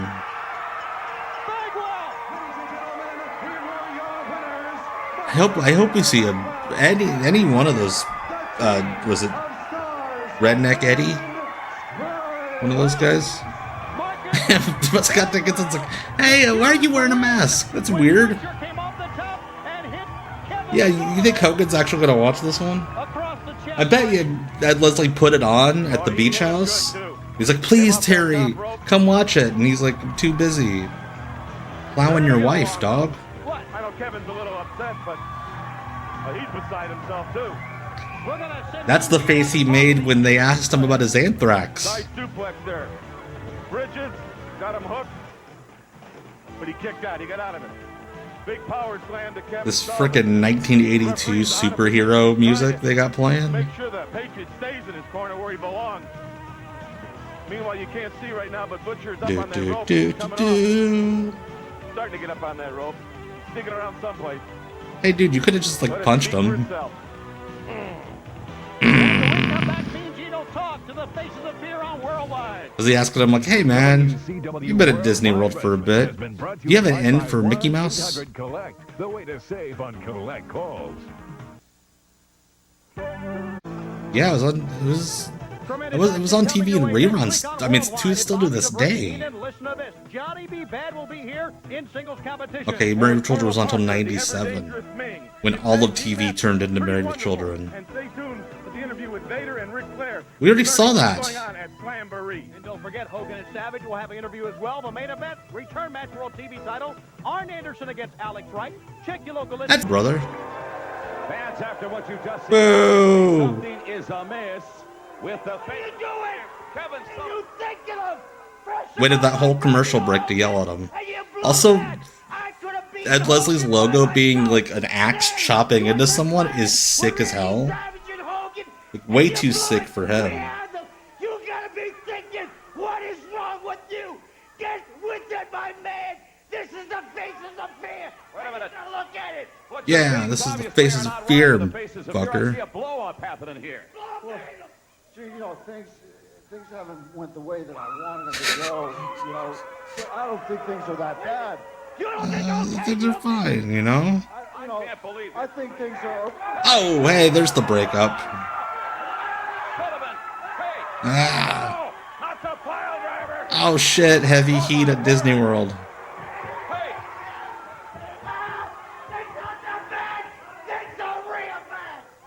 I hope we see any one of those. Was it Redneck Eddie? One of those guys. Scott Dickinson's like, hey, why are you wearing a mask? That's weird. Yeah, you think Hogan's actually gonna watch this one? I bet you that Leslie put it on at the beach house. He's like, please, Terry, come watch it. And he's like, I'm too busy plowing your wife, dog. I know Kevin's a little upset, but he's beside himself too. That's the face he made when they asked him about his anthrax. Nice suplex there. Bridges got him hooked, but he kicked out. He got out of it. Big power slam to Kevin. This frickin' 1982 superhero music they got playing. Make sure the Patriot stays in his corner where he belongs. Meanwhile, you can't see right now, but Butcher's up on that rope. Starting to get up on that rope. Sticking around someplace. Hey, dude, you could have just like punched him. Was he asking him like, hey man, you've been at Disney World for a bit. Do you have an end for Mickey Mouse? The way to save on collect calls. Yeah, it was on TV in reruns. I mean, it's still to this day. Okay, Married with Children was on until 97, when all of TV turned into Married with Children. And stay tuned with the interview with Vader and Ric Flair. We already saw that. Going on at Slamboree. And don't forget, Hogan and Savage will have an interview as well. The main event, return match World TV title, Arn Anderson against Alex Wright. Check your local list. That's brother. Fans, after what you just seen, Boo! something is amiss with the face. Kevin Sullivan. Waited that whole commercial break to yell at him. Also, Ed Leslie's logo being like an axe chopping into someone is sick as hell. Like, way too sick for him. You gotta be thinking, what is wrong with you? Get with it, my man. This is the Faces of Fear. Wait a minute. Look at it. Yeah, this is the Faces of Fear, fucker. A blow up happening here. Well, gee, you know, things haven't went the way that I wanted them to go. You know, so I don't think things are that bad. You don't think Things are fine, you know? I think things are. Oh, hey, there's the breakup. Ah. Not the pile driver. Oh shit, heavy heat at Disney World.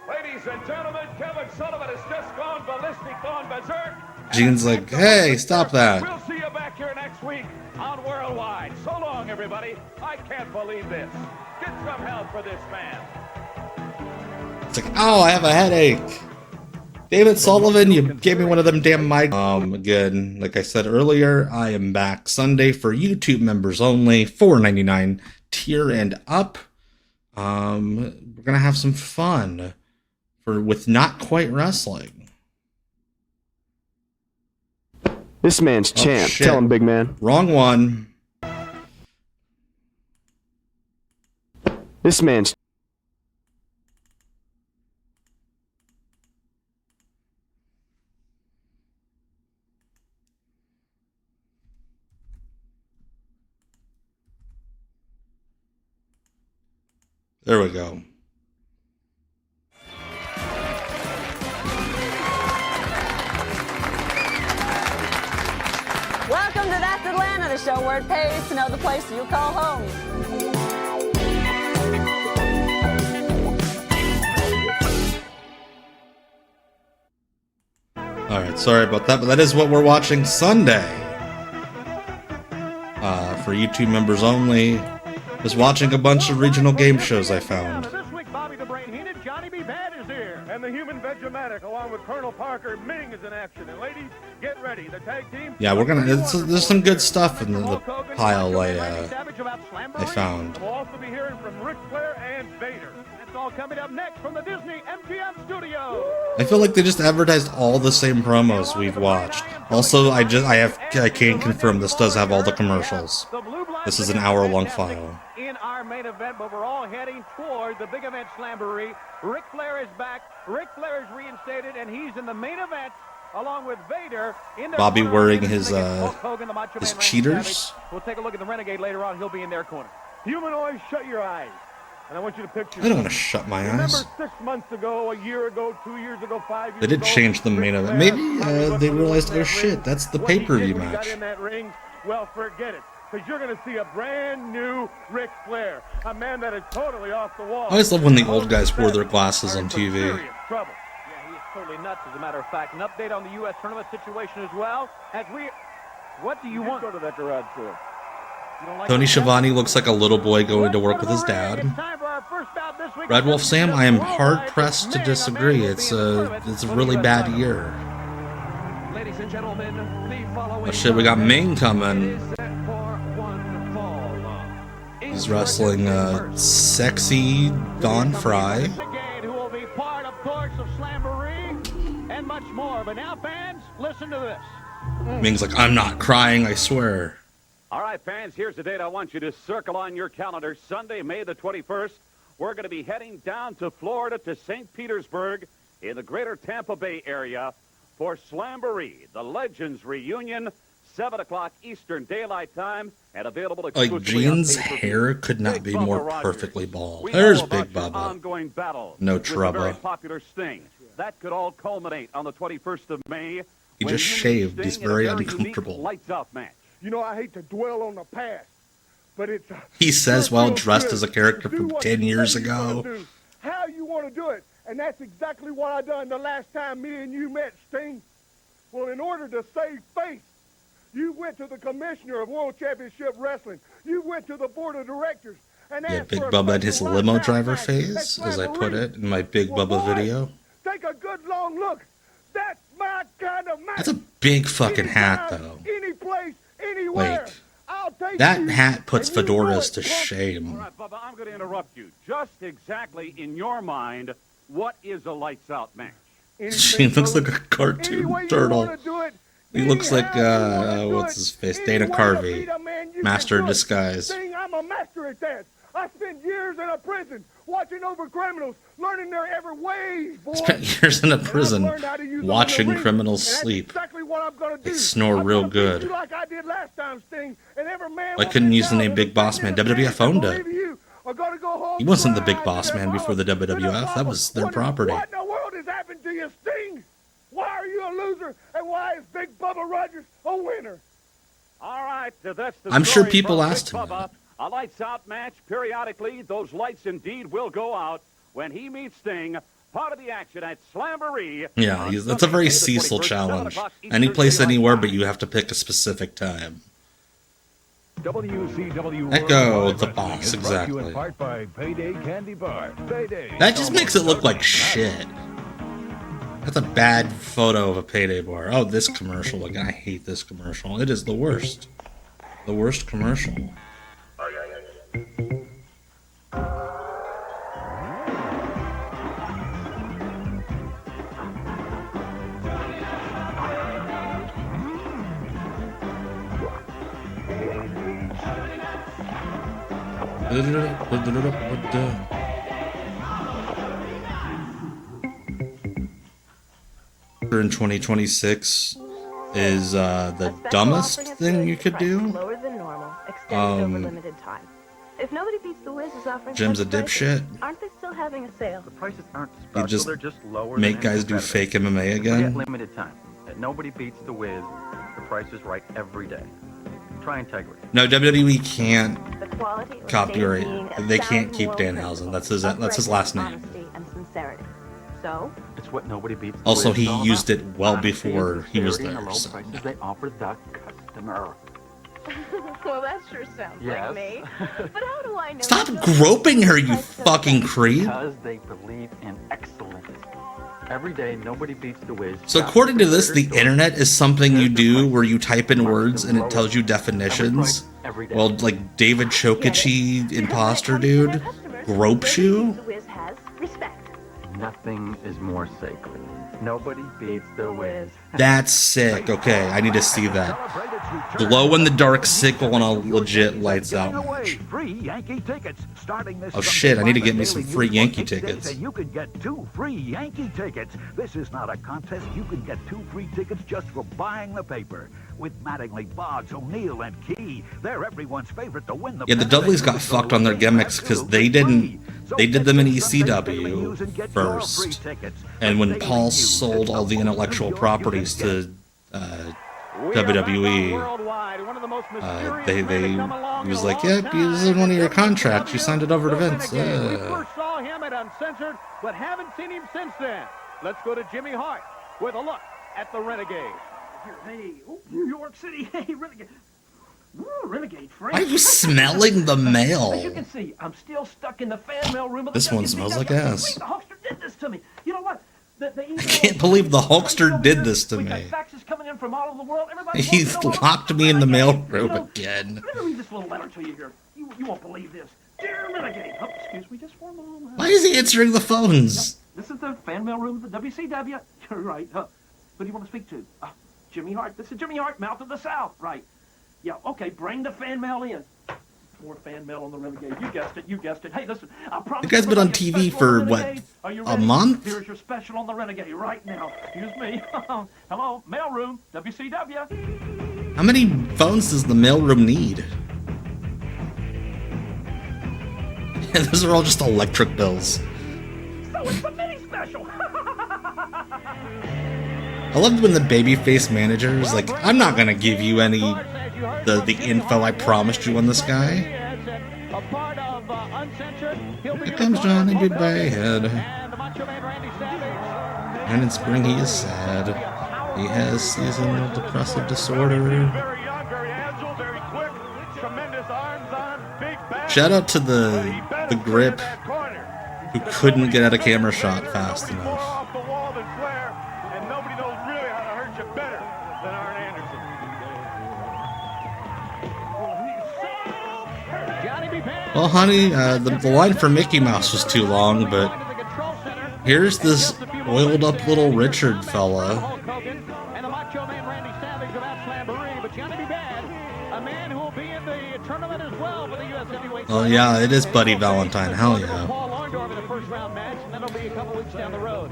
Ladies and gentlemen, Kevin Sullivan has just gone ballistic, gone berserk. Gene's like, hey, stop that. We'll see you back here next week on Worldwide. So long, everybody. I can't believe this. Get some help for this man. It's like, oh, I have a headache. David Sullivan, you gave me one of them damn mic. Again, like I said earlier, I am back Sunday for YouTube members only, $4.99 tier and up. We're gonna have some fun with Not Quite Wrestling. This man's champ. Shit. Tell him, big man. Wrong one. This man's... There we go. Welcome to That's Atlanta, the show where it pays to know the place you call home. Alright, sorry about that, but that is what we're watching Sunday. For YouTube members only. Just watching a bunch of regional game shows I found. This week, Bobby the Brain Heenan, Johnny B. Bad is here. And the human Vegematic, along with Colonel Parker, Ming is in action. And ladies, get ready. The tag team... Yeah, we're gonna... there's some good stuff in the pile I found. We'll also be hearing from Ric Flair and Vader. It's all coming up next from the Disney MGM studio. I feel like they just advertised all the same promos we've watched. Also, I can't confirm this does have all the commercials. This is an hour-long file. In our main event, but we're all heading toward the big event Slamboree. Ric Flair is back. Ric Flair is reinstated, and he's in the main event along with Vader. In their Bobby corner, wearing Vader's his gonna get Hulk Hogan, the Macho Man, Randy cheaters. Savage. We'll take a look at the Renegade later on. He'll be in their corner. Humanoid, shut your eyes. And I want you to picture... I don't want to shut my eyes. Remember 6 months ago, a year ago, 2 years ago, 5 years They did ago, change the main event. Maybe they realized, oh shit, that's the pay-per-view match. Got in that ring? Well, forget it. Because you're going to see a brand new Ric Flair. A man that is totally off the wall. I always love when the old guys wore their glasses on TV. Trouble. Yeah, he is totally nuts, as a matter of fact. An update on the U.S. tournament situation as well. As we... What do you want? Go to that garage sale. Tony Schiavone looks like a little boy going to work with his dad. Red Wolf Sam, I am hard-pressed to disagree. It's a really bad year. Ladies and gentlemen, the following... Oh shit, we got Ming coming. He's wrestling sexy Don Fry. Who will be part, of course, of Slamboree and much more. But now, fans, listen to this. Ming's like, I'm not crying, I swear. All right, fans, here's the date I want you to circle on your calendar. Sunday, May the 21st, we're going to be heading down to Florida to St. Petersburg in the greater Tampa Bay area for Slamboree, the Legends Reunion, 7 o'clock Eastern Daylight Time, and available exclusively Like, Gene's hair could not be more perfectly bald. There's Big Bubba. Ongoing battle No with the very trouble. popular Sting. That could all culminate on the 21st of May. He when just you meet shaved. Sting He's in a very unique uncomfortable. lights-out match. You know, I hate to dwell on the past, but it's... He says while dressed as a character from 10 years ago. How you want to do it, and that's exactly what I done the last time me and you met, Sting. Well, in order to save face, you went to the commissioner of World Championship Wrestling. You went to the board of directors. And Yeah, asked Big for a Bubba and his special limo lockout driver match phase, at as I put Slamboree. it in my Big Well, Bubba boy, video. Take a good long look. That's my kind of match. That's a big fucking hat, though. Any place, anywhere. Wait. I'll take That you. hat puts And you know fedoras it, to punk. shame. All right, Bubba, I'm going to interrupt you. Just exactly in your mind, what is a lights-out match? She looks like a cartoon turtle. He looks like, what's his face? Dana Carvey. Master of Disguise. Sting, I'm a master at that. I spent years in a prison watching over criminals, learning their every ways, boy. Spent years in a prison watching criminals sleep. Exactly what I'm gonna do. They snore real good. Like I did last time, Sting, and every man I couldn't use the name Big Boss Man. WWF owned it. Go home. He wasn't the Big Boss Man before the WWF. That was their property. What in the world has happened to you, Sting? Why are you a loser, and why is Big Bubba Rogers a winner? All right, that's the I'm sure story people from asked Big him Bubba. A lights-out match. Periodically, those lights indeed will go out when he meets Sting. Part of the action at Slamboree. Yeah, that's a very Cecil challenge. Any place, anywhere, but you have to pick a specific time. WCW Echo Worldwide the Wrestling boss, is brought to you in exactly. part by Payday Candy Bar. Payday. That just makes it look like shit. That's a bad photo of a Payday bar. Oh, this commercial again. I hate this commercial. It is the worst. The worst commercial. In 2026 is the dumbest thing you could do. Lower than normal, extended over limited time. If nobody beats the Wiz is offering Jim's a dipshit. aren't they still having a sale? The prices aren't You special, just they're just lower make than guys do competitors. fake MMA Forget again. limited time. Nobody beats the Wiz. The price is right every day. Try integrity. No, WWE can't The quality or copyright. safety being They can't keep 1,000 Danhausen. That's his last name. honesty and sincerity. So, It's what nobody beats the Also, Wiz he is all used about. it well Honesty before and he was sincerity and there. the low So. prices they offer the customer. well, that sure sounds Yes. like me. But how do I know? Stop you don't groping her, you price them fucking right? creep. Because they believe in excellence. Every day, nobody beats the Wiz. So according to this, the internet is something you do where you type in words and it tells you definitions. Well, like David Chokichi, imposter dude, gropes you. The Wiz has respect. Nothing is more sacred. Nobody beats the Wiz. That's sick. Okay, I need to see that. Glow in the dark sickle on a legit lights out match. Free Yankee tickets starting this Oh shit, I need to get me some free Yankee tickets. And you can get 2 free Yankee tickets. This is not a contest. You can get 2 free tickets just for buying the paper. With Mattingly, Boggs, O'Neill, and Key, they're everyone's favorite to win the Yeah, the Dudleys got fucked on their gimmicks because they did them in ECW first, and when Paul sold all the intellectual properties to WWE, he was like, "Yep, this is one of your contracts. You signed it over to Vince." We first saw him at Uncensored, but haven't seen him since then. Let's go to Jimmy Hart with a look at the Renegade. Hey, New York City. Hey, Renegade. Ooh, Renegade, Frank. Why are you smelling the mail? As you can see, I'm still stuck in the fan mail room of the This one WCW. smells like ass. The Hulkster did this to me. You know what? I can't believe the Hulkster did this to me. Faxes coming in from all over the world. Everybody He's locked me in the mail room again. Let me read this little letter to you here. You won't believe this. Dear Renegade. Oh, excuse me just for a moment. Why is he answering the phones? This is the fan mail room of the WCW. You're right. Who do you want to speak to? Jimmy Hart. This is Jimmy Hart, Mouth of the South. Right. Yeah, okay, bring the fan mail in. More fan mail on the Renegade. You guessed it, you guessed it. Hey, listen, I promise The guy's been on TV for, what, a month? Here's your special on the Renegade right now. Excuse me. Hello, mailroom, WCW. How many phones does the mailroom need? Those are all just electric bills. So it's the mini special. I loved when the babyface manager was like, "I'm not gonna give you any the info I promised you on this guy." Here comes Johnny B. Bad, and in spring he is sad. He has seasonal depressive disorder. Shout out to the grip who couldn't get out a camera shot fast enough. Well, honey, the line for Mickey Mouse was too long, but here's this oiled up little Richard fella. And the Macho Man Randy Savage of Slamboree, but Johnny B. Bad, a man who will be in the tournament as well for the U.S. Heavyweight. Oh yeah, it is Buddy Valentine. Hell yeah. Paul Orndorff in the first round match, and then it'll be a couple weeks down the road.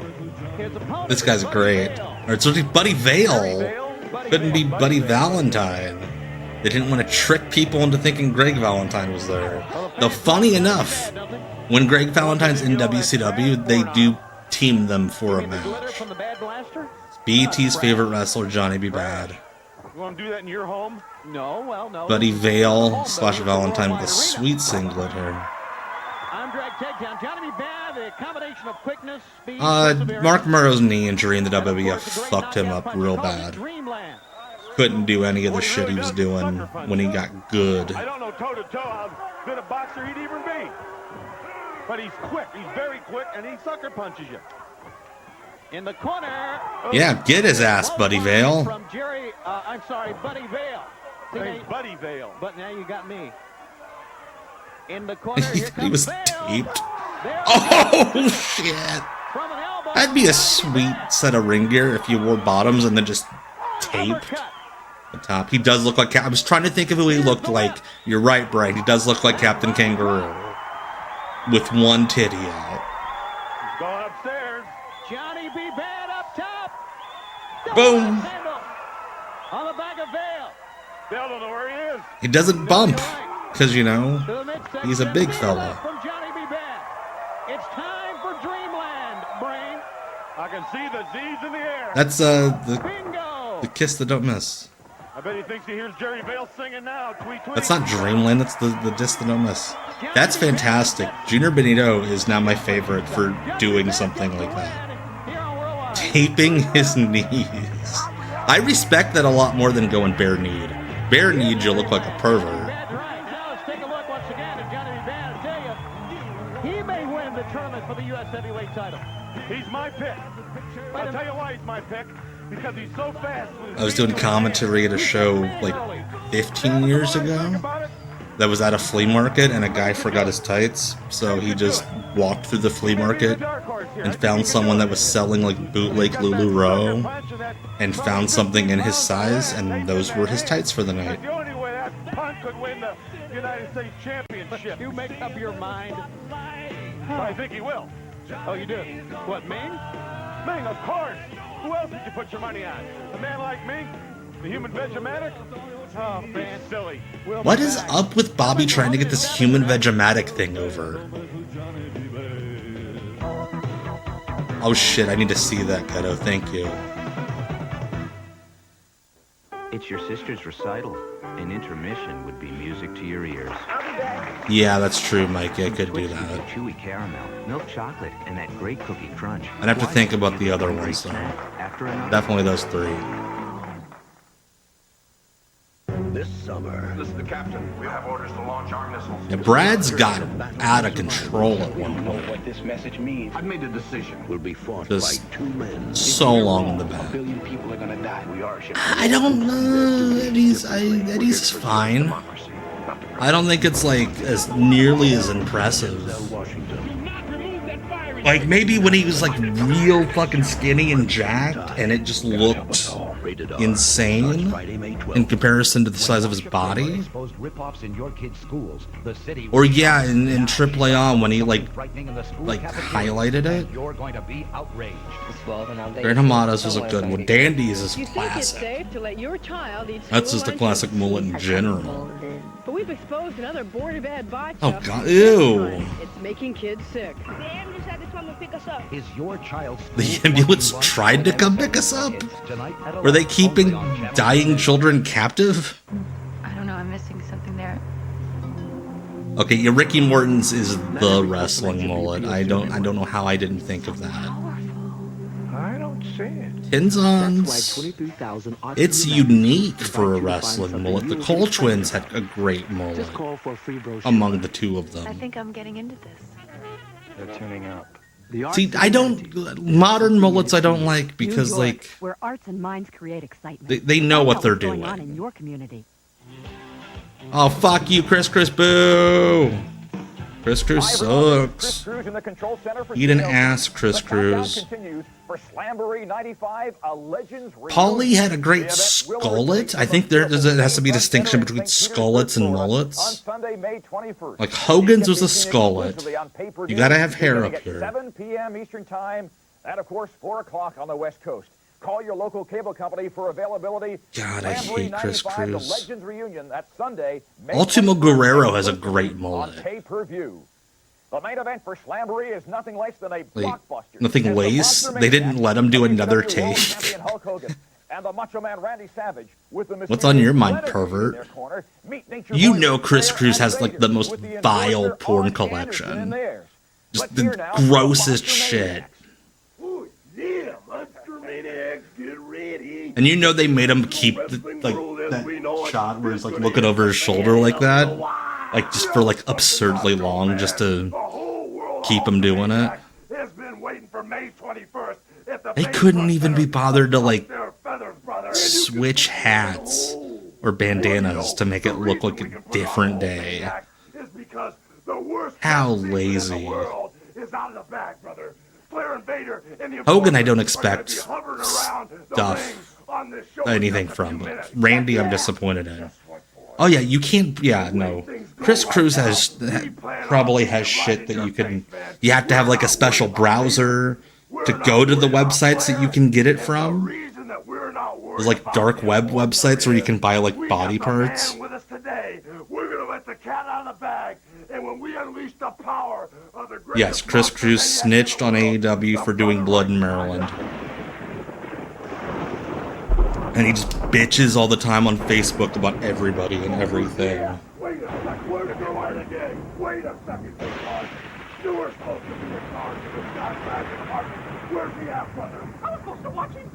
His opponent, This guy's great. Or it's really Buddy Vale. Couldn't be Buddy Valentine. They didn't want to trick people into thinking Greg Valentine was there. Though funny enough, when Greg Valentine's in WCW, they do team them for a match. BT's favorite wrestler, Johnny B. Bad. You want to do that in your home? No, well, no. Buddy Vale / Valentine with a sweet singlet here. I'm drag takedown. Johnny B. Bad, the combination of quickness, speed, Mark Murrow's knee injury in the WWF fucked him up real bad. Couldn't do any of the shit he was doing when he got good. I don't know toe-to-toe how good a boxer he'd even be. But he's quick. He's very quick, and he sucker punches you. In the corner. Yeah, get his ass, Buddy Vale. From Jerry, I'm sorry, Buddy Vale. Hey, Buddy Vale. But now you got me. In the corner, here comes He was Vale. taped. Oh, shit. That'd be a sweet set of ring gear if you wore bottoms and then just tape. The top. He does look like... I was trying to think of who he looked like. You're right, Brian. He does look like Captain Kangaroo. With one titty out. He's going upstairs. Johnny B. Bad up top. Boom. On the back of Vail. Vail don't know where he is. He doesn't bump. Because, you know, he's a big fella. From Johnny B. Bad. It's time for Dreamland, Brain. I can see the Z's in the air. That's the kiss that don't miss. I bet he thinks he hears Jerry Vail singing now. Tweet, tweet. That's not Dreamland, that's the diss that don't miss. That's fantastic. Junior Benito is now my favorite for doing something like that. Taping his knees. I respect that a lot more than going bare kneed. Bare kneed, you look like a pervert. Now let's take a look once again at Johnny B. Bad. I tell you, he may win the tournament for the U.S. heavyweight title. He's my pick. I'll tell you why he's my pick. Because he's so fast. I was doing commentary at a show like 15 years ago that was at a flea market, and a guy forgot his tights, so he just walked through the flea market and found someone that was selling like bootleg LuLaRoe and found something in his size, and those were his tights for the night. The only way that punk could win the United States Championship. You make up your mind. I think he will. Oh, you do? What, Ming? Ming, of course. Who else did you put your money on? A man like me? The human Vegematic? Oh, man, silly. What is up with Bobby trying to get this human Vegematic thing over? Oh shit, I need to see that, Ghetto. Thank you. It's your sister's recital. An intermission would be music to your ears. Yeah, that's true, Mikey. I could do that. Chewy caramel, milk chocolate, and that great cookie crunch. I'd have to think about the other ones, though. Definitely those three. This summer. This is the captain. We have orders to launch our missiles. Yeah, Brad's got out of control at one point. What this message means. I've made a decision. We'll be fought Just by 2 men. so long in the back. A billion people are gonna die. We are. I don't know. Eddie's fine. I don't think it's like as nearly as impressive. Like maybe when he was like real fucking skinny and jacked, and it just looked insane in comparison to the size of his body. Or yeah, in AAA on when he like highlighted it. Grand Hamadas was a good one. Dandy's is classic. That's just a classic mullet in general. But we've exposed another board-bad botch. Oh god, ew. It's making kids sick. The ambulance had to come and pick us up. Is your child's The ambulance tried to come pick us up? Were they keeping dying children captive? I don't know, I'm missing something there. Okay, yeah, Ricky Morton's is the wrestling mullet. I don't know how I didn't think of that. I don't see it. Pinzons. It's unique for a wrestling mullet. The Cole twins had a great mullet among the two of I them. think I'm getting into this. They're tuning up. See, I don't modern mullets. I don't like because like where arts and minds create excitement. they know what they're doing. Going on in your community. Oh fuck you, Chris Boo! Chris Cruz sucks. Eat an ass, Chris Cruz. For 95, a Legends Paulie had a great skullet. I think there has to be a distinction between skullets and mullets. Like Hogan's was a skullet. You gotta have hair up here. 7 p.m. Eastern Time, and of course 4 o'clock on the West Coast. Call your local cable company for availability. God, I hate Chris Cruz. Legends Reunion, that's Sunday, May Ultimo Guerrero has a great mullet. on pay-per-view. The main event for Slamboree is nothing less than a Like, blockbuster. nothing lays. They didn't let him do another take. Hulk Hogan and the Macho Man Randy Savage with the What's on your mind, pervert? You know Chris Cruz has like the most vile porn collection. Just the grossest shit. Yeah, Monster Maniacs, get ready. And you know they made him keep that shot where he's like looking over his shoulder like that, like just for like absurdly long, just to keep him doing it. It's been waiting for May 21st. They couldn't even be bothered to like switch hats or bandanas to make it look like a different day. How lazy. Is out of the bag, brother. Flair and Vader and the Hogan, I don't expect stuff anything from. But Randy, I'm disappointed in. Oh yeah, you can't. Yeah, no. Chris Cruz probably has shit that you can. You have to have like a special browser to go to the websites that you can get it from. There's like dark web websites where you can buy like body parts. With us today, we're gonna let the cat out of the bag, and when we unleash the power of the greatest. Yes, Chris Cruz snitched on AEW for doing blood in Maryland. And he just bitches all the time on Facebook about everybody and everything. Wait a second, where to go out again? Wait a second, big heart. You were supposed to be in charge of this guy's magic department. Where's the app, brother? I was supposed to watch him.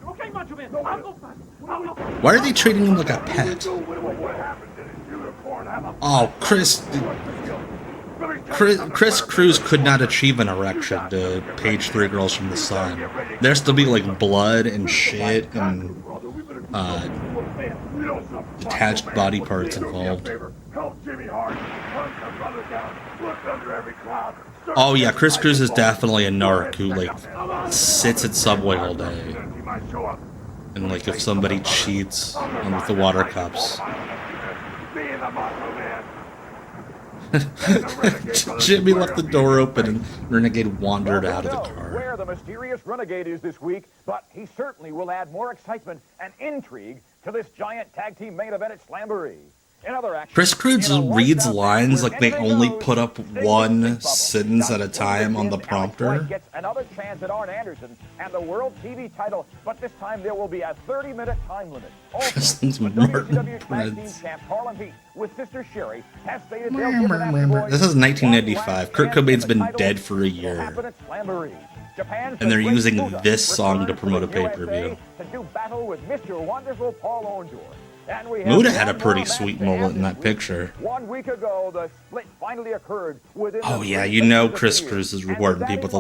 Okay, Macho Man. I'll go fast. Why are they treating him like a pet? Oh, Chris Cruz could not achieve an erection to Page 3 Girls from the Sun. There's to be like blood and shit and detached body parts involved. Oh yeah, Chris Cruz is definitely a narc who like sits at Subway all day. And like if somebody cheats with the water cups. Jimmy left the door open and Renegade wandered out of the car. Where the mysterious Renegade is this week, but he certainly will add more excitement and intrigue to this giant tag team main event at Slamboree. In other action, Chris Cruz reads lines like they only put up one sentence at a time on the prompter. Gets another chance at Arn Anderson and the World TV title, but this time there will be a 30-minute time limit. Also, WCW Tag Team Champ Harlem Heat with Sister Sherry has stated they'll give the Nasty Boys This is 1995. Kurt Cobain's been dead for a year. And they're using this song to promote a pay-per-view. To do battle with Mr. Wonderful Paul Orndorff. Muda had a pretty sweet mullet in that picture. 1 week ago, the split finally occurred within. Oh yeah, you know Chris Cruz is rewarding people with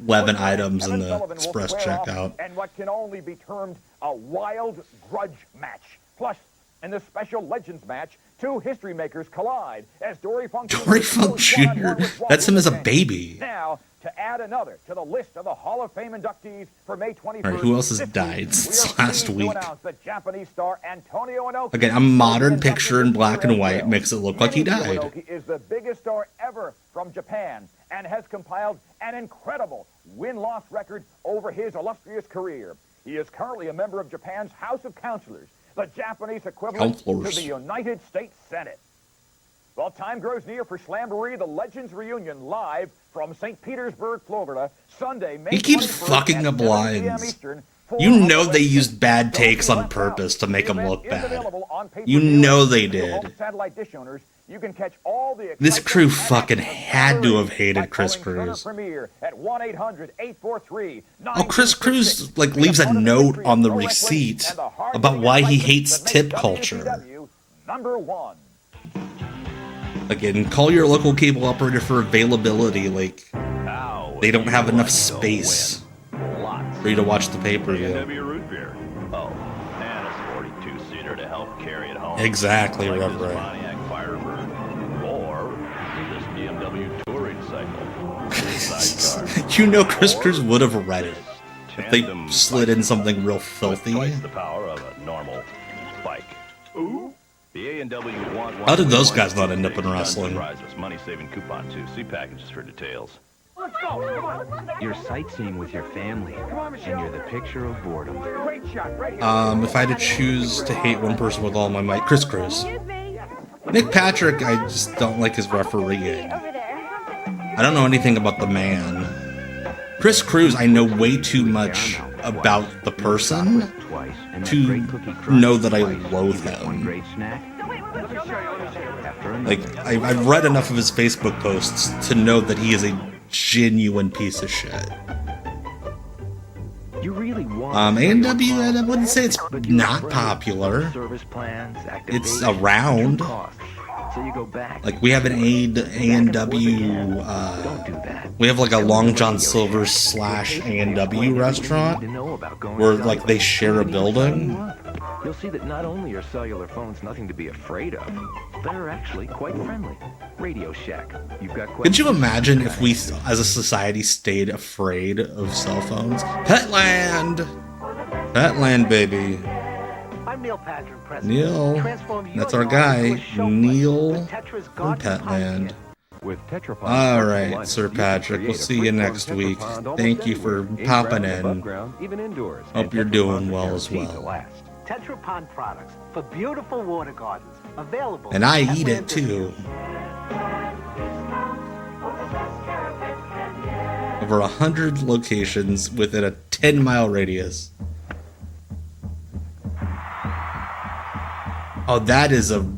11 items in the express checkout. And what can only be termed a wild grudge match. Plus, in the special Legends match, two history makers collide as Dory Funk Jr. That's him as a baby. Now, to add another to the list of the Hall of Fame inductees for May 21st. Alright, who else has died since last week? Okay, a modern picture in black and white makes it look like he died. He is the biggest star ever from Japan and has compiled an incredible win-loss record over his illustrious career. He is currently a member of Japan's House of Counselors, the Japanese equivalent to the United States Senate. Well, time grows near for Slamboree, the Legends reunion, live from St. Petersburg, Florida, Sunday, May 21st. He keeps fucking up lines. You know they used bad takes on purpose to make him look bad. You know they did. This crew fucking had to have hated Chris Cruz. Oh, Chris Cruz like leaves a note on the receipt about why he hates tip culture. Number 1. Again, call your local cable operator for availability. Like, they don't have enough space for you to watch the pay-per-view. Oh, and a 42-seater to help carry it home. Exactly, like Reverend. this Pontiac Firebird, or this BMW touring cycle. You know Chris Cruz would have read it if they slid in something real filthy. Twice the power of a normal bike. Ooh. The A&W How did those guys not end up in wrestling? Money-saving coupon too. See packages for details. Let's go. Come on. You're sightseeing with your family, and you're the picture of boredom. Great shot, right here. If I had to choose to hate one person with all my might, Chris Cruz. Nick Patrick, I just don't like his refereeing. I don't know anything about the man. Chris Cruz, I know way too much about the person to know that I loathe him. Like, I've read enough of his Facebook posts to know that he is a genuine piece of shit. A&W, I wouldn't say it's not popular. It's around. Like, we have an A&W, we have like a Long John Silver's / A&W restaurant where like they share a building. You'll see that not only are cellular phones nothing to be afraid of, they're actually quite friendly. Radio Shack. You've got. Could you imagine if we, as a society, stayed afraid of cell phones? Petland! Petland, baby. I'm Neil Patrick, President. Neil. That's our guy. Neil from Petland. All right, Sir Patrick. We'll see you next week. Thank you for popping in. Hope you're doing well as well. Tetra Pond products for beautiful water gardens. Available. And I eat it too. Over 100 locations within a 10-mile radius. Oh, that is a...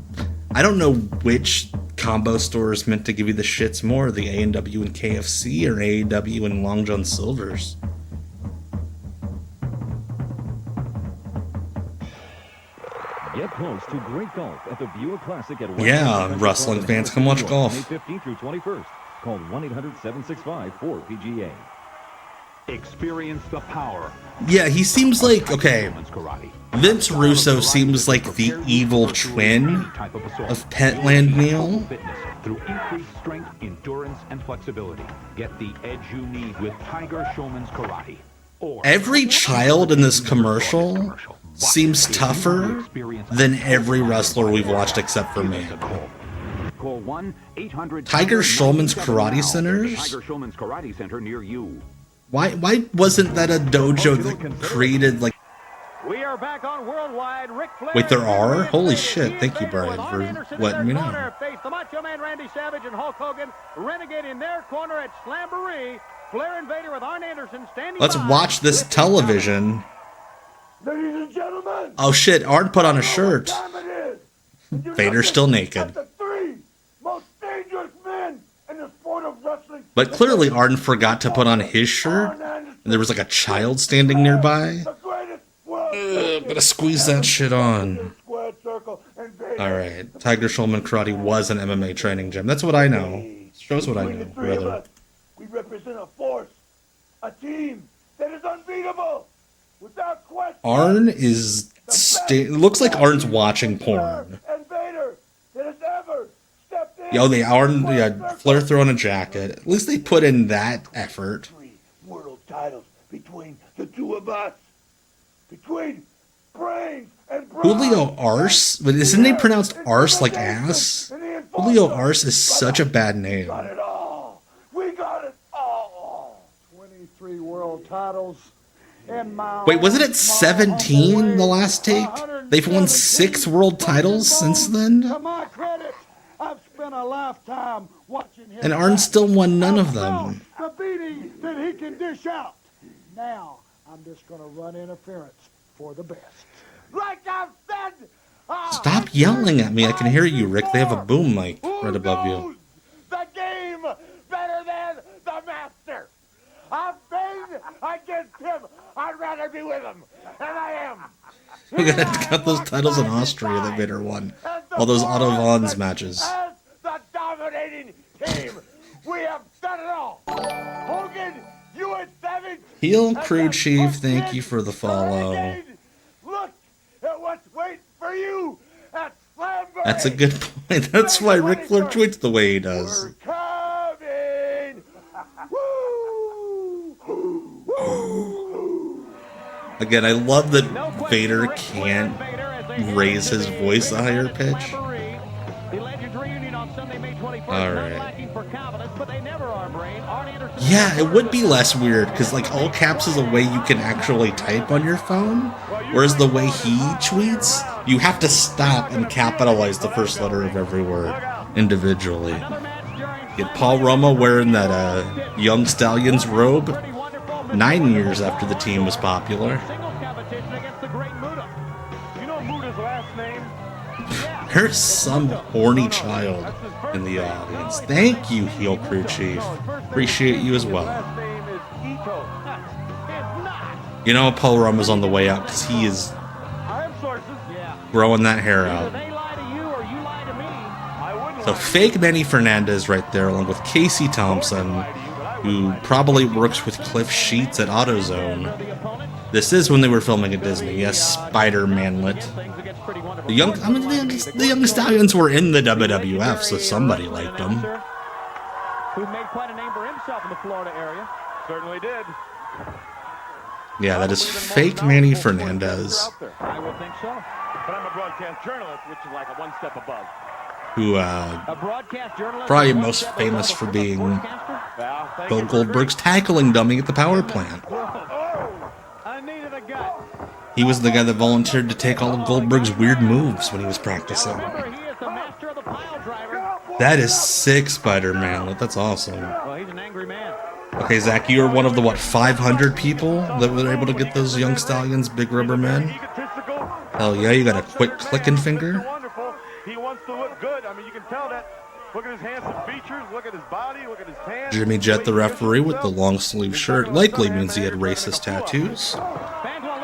I don't know which combo store is meant to give you the shits more, the A&W and KFC or A&W and Long John Silver's. Get close to great golf at the Buick Classic at yeah, wrestling fans, come watch golf. May 15th through 21st. Call 1-800-765-4PGA. Experience the power. Yeah, he seems like, okay, Vince Russo seems like the evil twin of Petland Neil. Through increased strength, endurance, and flexibility. Get the edge you need with Tiger Showman's Karate. Every child in this commercial seems tougher than every wrestler we've watched except for me. Call 1-800 Tiger Shulman's Karate Centers? Tiger Showman's Karate Center near you. Why wasn't that a dojo that created like... We are back on Worldwide. Ric Flair. Wait, there are? Holy shit. Thank you, Brian, for letting me know. Face the Macho Man Randy Savage and Hulk Hogan. Renegade in their corner at Slamboree. Flair and Vader with Arn Anderson standing Let's by. watch this television. Ladies and gentlemen. Oh shit, Arn put on a shirt. Vader's still naked. The three most dangerous men in the sport of wrestling. But clearly Arn forgot to put on his shirt. And there was like a child standing nearby. Gotta squeeze that shit on. Alright, Tiger Shulman Karate was an MMA training gym. That's what I know. Shows what I know, brother. We represent a force, a team that is unbeatable. Without question. Arn is... looks like Arn's watching porn. Yo, Flair throwing a jacket. At least they put in that effort. World titles between the two of us. Between brains and brawn. Julio Arce? But isn't he pronounced Arce like ass? Julio Arce is such a bad name. We got it all. 23 world titles. Wait, wasn't it 17 the last take? They've won 6 world titles since then? To my credit, I've spent a lifetime watching him. And Arn still won none of them. The beating that he can dish out. Now, I'm just going to run interference for the best. Like I've said. Stop yelling at me. I can hear you, Rick. They have a boom mic right above you. The game better than the master. I've been against him. I'd rather be with him. And I am. We got those titles in Austria that Vader won. All those Otto Vons matches. As the dominating team, we have done it all. Hogan, you and Savage. Heel Crew Chief, thank you for the follow. Look at what's waiting for you at Slamboree. That's a good point. That's why Ric Flair tweets the way he does. We're coming. Again, I love that Vader can't raise his voice a higher pitch. Alright. Yeah, it would be less weird, because like all caps is a way you can actually type on your phone, whereas the way he tweets, you have to stop and capitalize the first letter of every word individually. Get Paul Roma wearing that Young Stallions robe 9 years after the team was popular. There's some horny child in the audience. Thank you, Heel Crew Chief. Appreciate you as well. You know Paul Roma's on the way out because he is growing that hair out. So fake Manny Fernandez right there, along with Casey Thompson, who probably works with Cliff Sheets at AutoZone. This is when they were filming at Disney. Yes, Spider-Manlet. The Young Stallions were in the WWF, so somebody liked them. Who made quite a name for himself in the Florida area. Certainly did. Yeah, that is fake Manny Fernandez. I would think so. But I'm a broadcast journalist, which is like a one step above. Who, probably most famous for being Bill Goldberg's tackling dummy at the power plant. He was the guy that volunteered to take all of Goldberg's weird moves when he was practicing. That is sick, Spider-Man. That's awesome. Well, he's an angry man. Okay, Zach, you are one of the, 500 people that were able to get those young stallions, big rubber men? Hell yeah, you got a quick clicking finger? He wants to look good. I mean, you can tell that. Look at his handsome features. Look at his body. Look at his tan. Jimmy Jet, the referee, with the long sleeve shirt, likely means he had racist tattoos,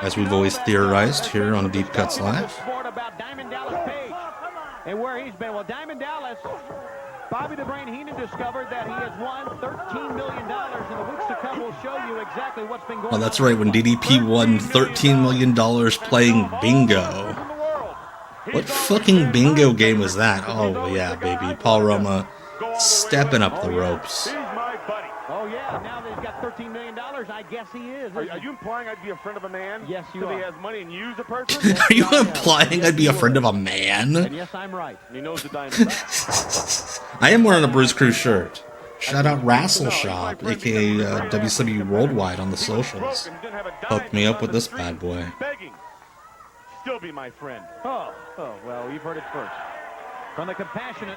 as we've always theorized here on Deep Cuts Live. And where he's been. Well, Diamond Dallas, Bobby the Brain Heenan discovered that he has won $13 million. In the weeks to come, we'll show you exactly what's been going on. Oh, that's right, when DDP won $13 million playing bingo. What fucking bingo game was that? Oh, yeah, baby. Paul Roma stepping up the ropes. Oh, yeah, now that he's got $13 million, I guess he is. Are you implying I'd be a friend of a man? Yes, you are. He are. has money and use a person? Are you implying I'd be a friend of a man? And yes, I'm right. And he knows the diamond. I am wearing a Bruce Cruz shirt. Shout out Rassle Shop, aka WCW Worldwide on the socials. Hooked me up with this bad boy. Still be my friend. Oh, well, you've heard it first. From the compassionate.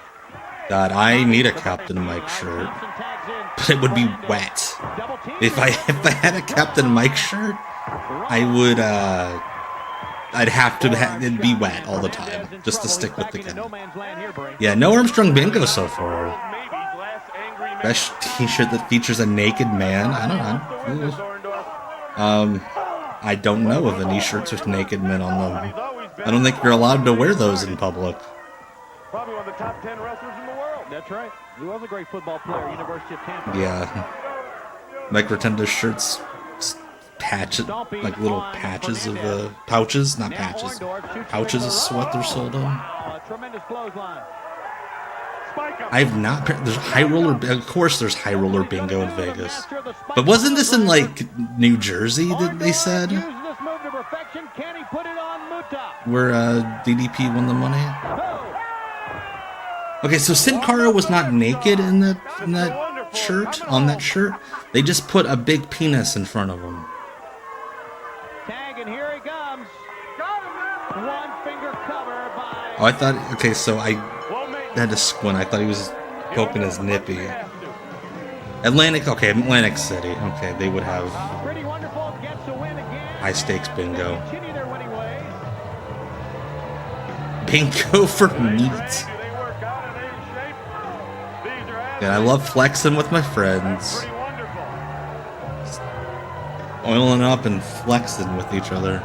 God, I need a Captain Mike shirt, but it would be wet. If I had a Captain Mike shirt, I would I'd have to it'd be wet all the time just to stick with the guy. Yeah, no Armstrong bingo so far. Best T-shirt that features a naked man. I don't know. I don't know of any shirts with naked men on them. I don't think you're allowed to wear those in public. Probably one of the top 10 wrestlers in the world. That's right. He was a great football player, University of Tampa. Yeah. Mike Rotunda's shirts, patches, like little patches of pouches, not patches, pouches of sweat they're sold on. Tremendous clothesline. I've not. There's high roller. Of course, there's high roller bingo in Vegas. But wasn't this in like New Jersey that they said? Where DDP won the money. Okay, so Sin Cara was not naked in that shirt. On that shirt, they just put a big penis in front of him. Tag, and here he comes. One finger cover by. Oh, I thought. Okay, so I had to squint. I thought he was poking his nippy. Atlantic. Okay, Atlantic City. Okay, they would have high stakes bingo. Bingo for meat. Yeah, I love flexing with my friends. Just oiling up and flexing with each other.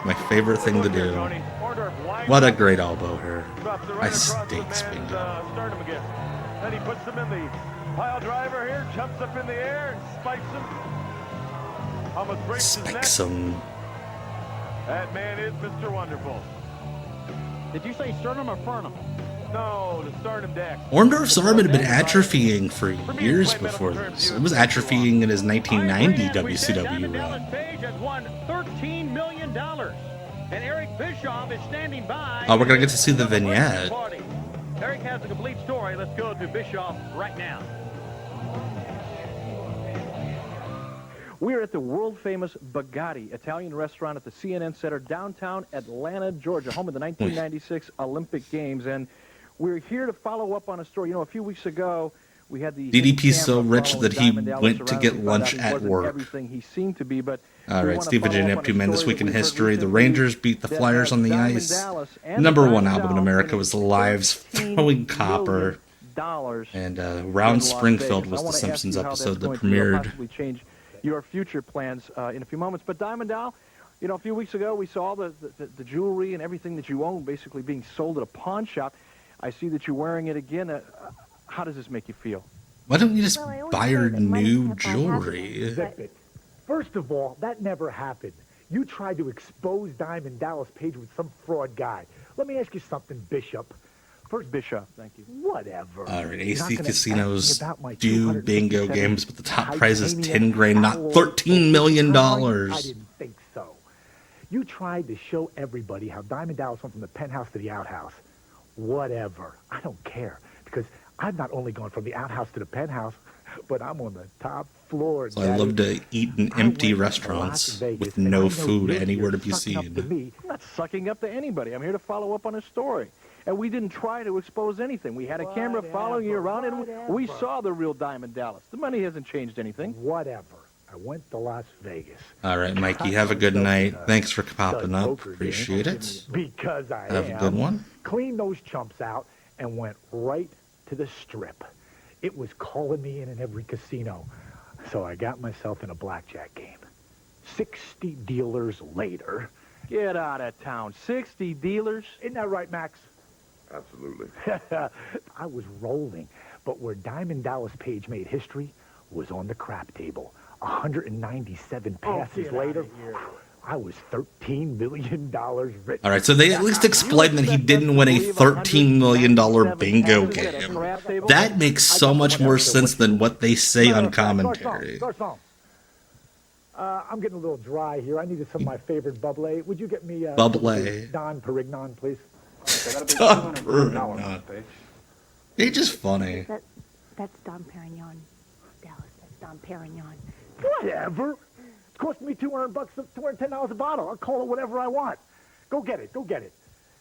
My favorite thing to do. What a great elbow here. I stakes bingo. Then he puts them in the pile driver here, jumps up in the air and spikes them. Almost breaks his neck. Spikes them. That man is Mr. Wonderful. Did you say sternum or fernum? No, the sternum deck. Orndorff's arm had been atrophying for years before this. It was atrophying in his 1990 WCW run. Page has won $13 million. And Eric Bischoff is standing by. Oh, we're going to get to see the vignette. Eric has the complete story. Let's go to Bischoff right now. We're at the world-famous Bugatti Italian restaurant at the CNN Center, downtown Atlanta, Georgia, home of the 1996 Olympic Games. And we're here to follow up on a story. You know, a few weeks ago, we had the DDP's so rich that he went to get lunch at work. Everything he seemed to be, but all right, Steve Virginia, up 2 men this week in history. The Rangers beat the Flyers on the ice. Number one album in America was The Lives, Throwing Copper. And Round Springfield was the Simpsons episode that premiered. Your future plans in a few moments. But Diamond Doll, you know, a few weeks ago we saw the jewelry and everything that you own basically being sold at a pawn shop. I see that you're wearing it again. How does this make you feel? Why don't you just buy her new jewelry? Zip it. First of all, that never happened. You tried to expose Diamond Dallas Page with some fraud guy. Let me ask you something, Bishop. First Bishop, thank you. Whatever. All right, You're not AC gonna Casinos ask me about my do bingo 257 games, but the top prize is titanium 10 grand, not alloy $13 million. I didn't think so. You tried to show everybody how Diamond Dallas went from the penthouse to the outhouse. Whatever. I don't care, because I've not only gone from the outhouse to the penthouse, but I'm on the top floor. So I love to eat in empty restaurants with no food anywhere to be seen. I'm not sucking up to anybody. I'm here to follow up on a story. And we didn't try to expose anything. We had a camera following you around, and we saw the real Diamond Dallas. The money hasn't changed anything. Whatever. I went to Las Vegas. All right, Mikey, have a good night. Thanks for popping up. Appreciate it. Because have a good one. Cleaned those chumps out and went right to the strip. It was calling me in every casino. So I got myself in a blackjack game. 60 dealers later. Get out of town. 60 dealers? Isn't that right, Max? Absolutely. I was rolling, but where Diamond Dallas Page made history was on the crap table. 197 passes later, I was $13 million rich. All right, so they at least explained that he didn't win a $13 million bingo game. That makes so much more sense than what they say on commentary. I'm getting a little dry here. I needed some of my favorite bubbly. Would you get me Bubbly. Don Perignon, please? Don Perignon. He's just funny. That's Dom Perignon. Dallas, that's Dom Perignon. Whatever. It cost me $200, $210 a bottle. I'll call it whatever I want. Go get it. Go get it.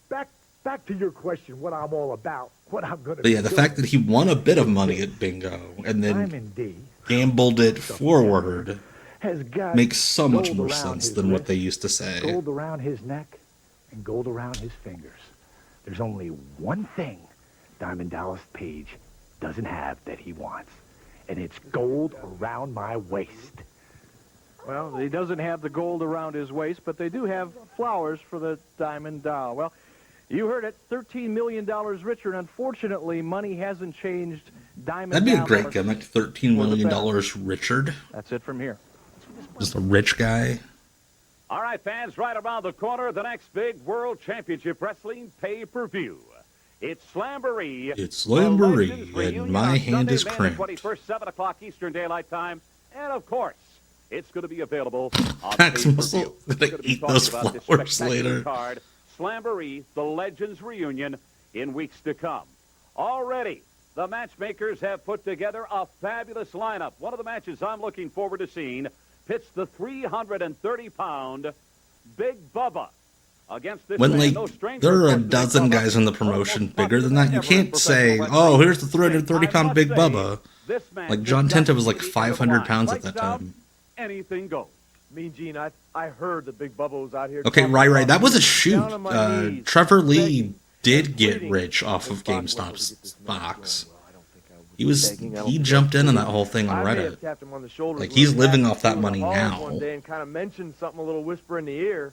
Back to your question, what I'm all about, what I'm going to But yeah, the fact that he won a bit of money at bingo and then gambled it forward makes so much more sense than what they used to say. Gold around his neck and gold around his fingers. There's only one thing Diamond Dallas Page doesn't have that he wants, and it's gold around my waist. Well, he doesn't have the gold around his waist, but they do have flowers for the Diamond Doll. Well, you heard it, $13 million richer, and unfortunately, money hasn't changed Diamond That'd be a Dallas great gimmick, $13 million Richard. That's it from here. Just a rich guy. All right, fans, right around the corner, the next big World Championship Wrestling pay-per-view. It's Slamboree. It's Slamboree, and my hand is cramped. 21st, 7 o'clock Eastern Daylight Time. And, of course, it's going to be available on Maximus pay-per-view. going to eat those flowers later. Card, Slamboree, the Legends Reunion, in weeks to come. Already, the matchmakers have put together a fabulous lineup. One of the matches I'm looking forward to seeing pits the 330-pound Big Bubba against this When, man. like, No stranger there are a to Big dozen Bubba, guys in the promotion bigger than that. You can't say, oh, here's the 330-pound Big Bubba. Like, John Tenta was like 500 pounds at that time. Anything goes. Mean Gene, I heard that Big Bubba was out here. Okay, right. That was a shoot. Trevor Lee did get rich off of GameStop's stocks. He jumped in on that whole thing on Reddit. Like, he's living off that money now. One day and kind of mentioned something, a little whisper in the ear.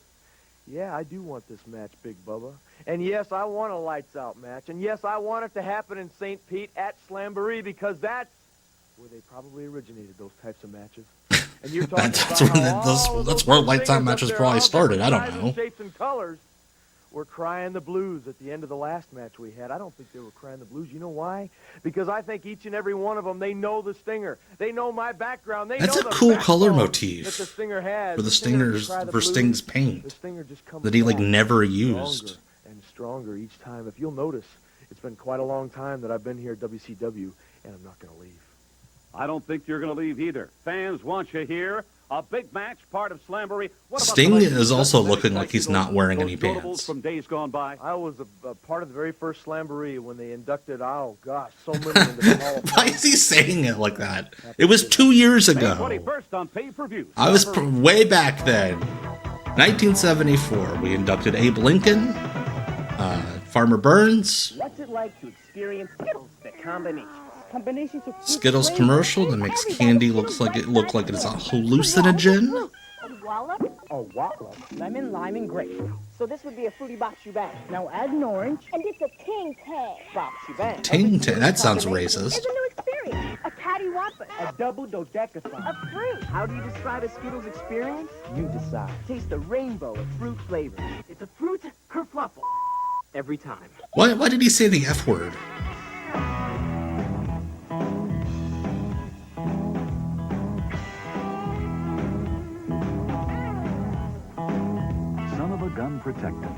Yeah, I do want this match, Big Bubba. And yes, I want a lights-out match. And yes, I want it to happen in St. Pete at Slamboree because that's where they probably originated those types of matches. And you're talking that's where lights-out matches probably started. I don't know. Shapes and colors were crying the blues at the end of the last match we had. I don't think they were crying the blues. You know why? Because I think each and every one of them, they know the Stinger. They know my background. They That's know a the cool color backbone motif that the Stinger has. for the Stingers, for Sting's paint The Stinger just comes that he like back never stronger used. and stronger each time. If you'll notice, it's been quite a long time that I've been here at WCW, and I'm not going to leave. I don't think you're going to leave either. Fans want you here. A big match, part of Slamboree. Sting is also looking like he's not wearing any pants. From days gone by. I was a part of the very first Slamboree when they inducted, oh gosh, so many into the Hall of Fame. Why is he saying it like that? It was 2 years ago. On pay-per-view. I was way back then. 1974, we inducted Abe Lincoln, Farmer Burns, What's it like to experience Skittles, the combination? Combinations of Skittles commercial that makes candy look like it's a hallucinogen. A wallop? Lemon, lime, and grape. So this would be a fruity box you bang. Now add an orange. And it's a ting tang. Box you bang. Ting Tang, that sounds racist. It's a new experience. A catty whopper. A double dodecathon. A fruit. How do you describe a Skittles experience? You decide. Taste the rainbow of fruit flavors. It's a fruit kerfluffle. every time. Why did he say the F word? Son of a gun protected.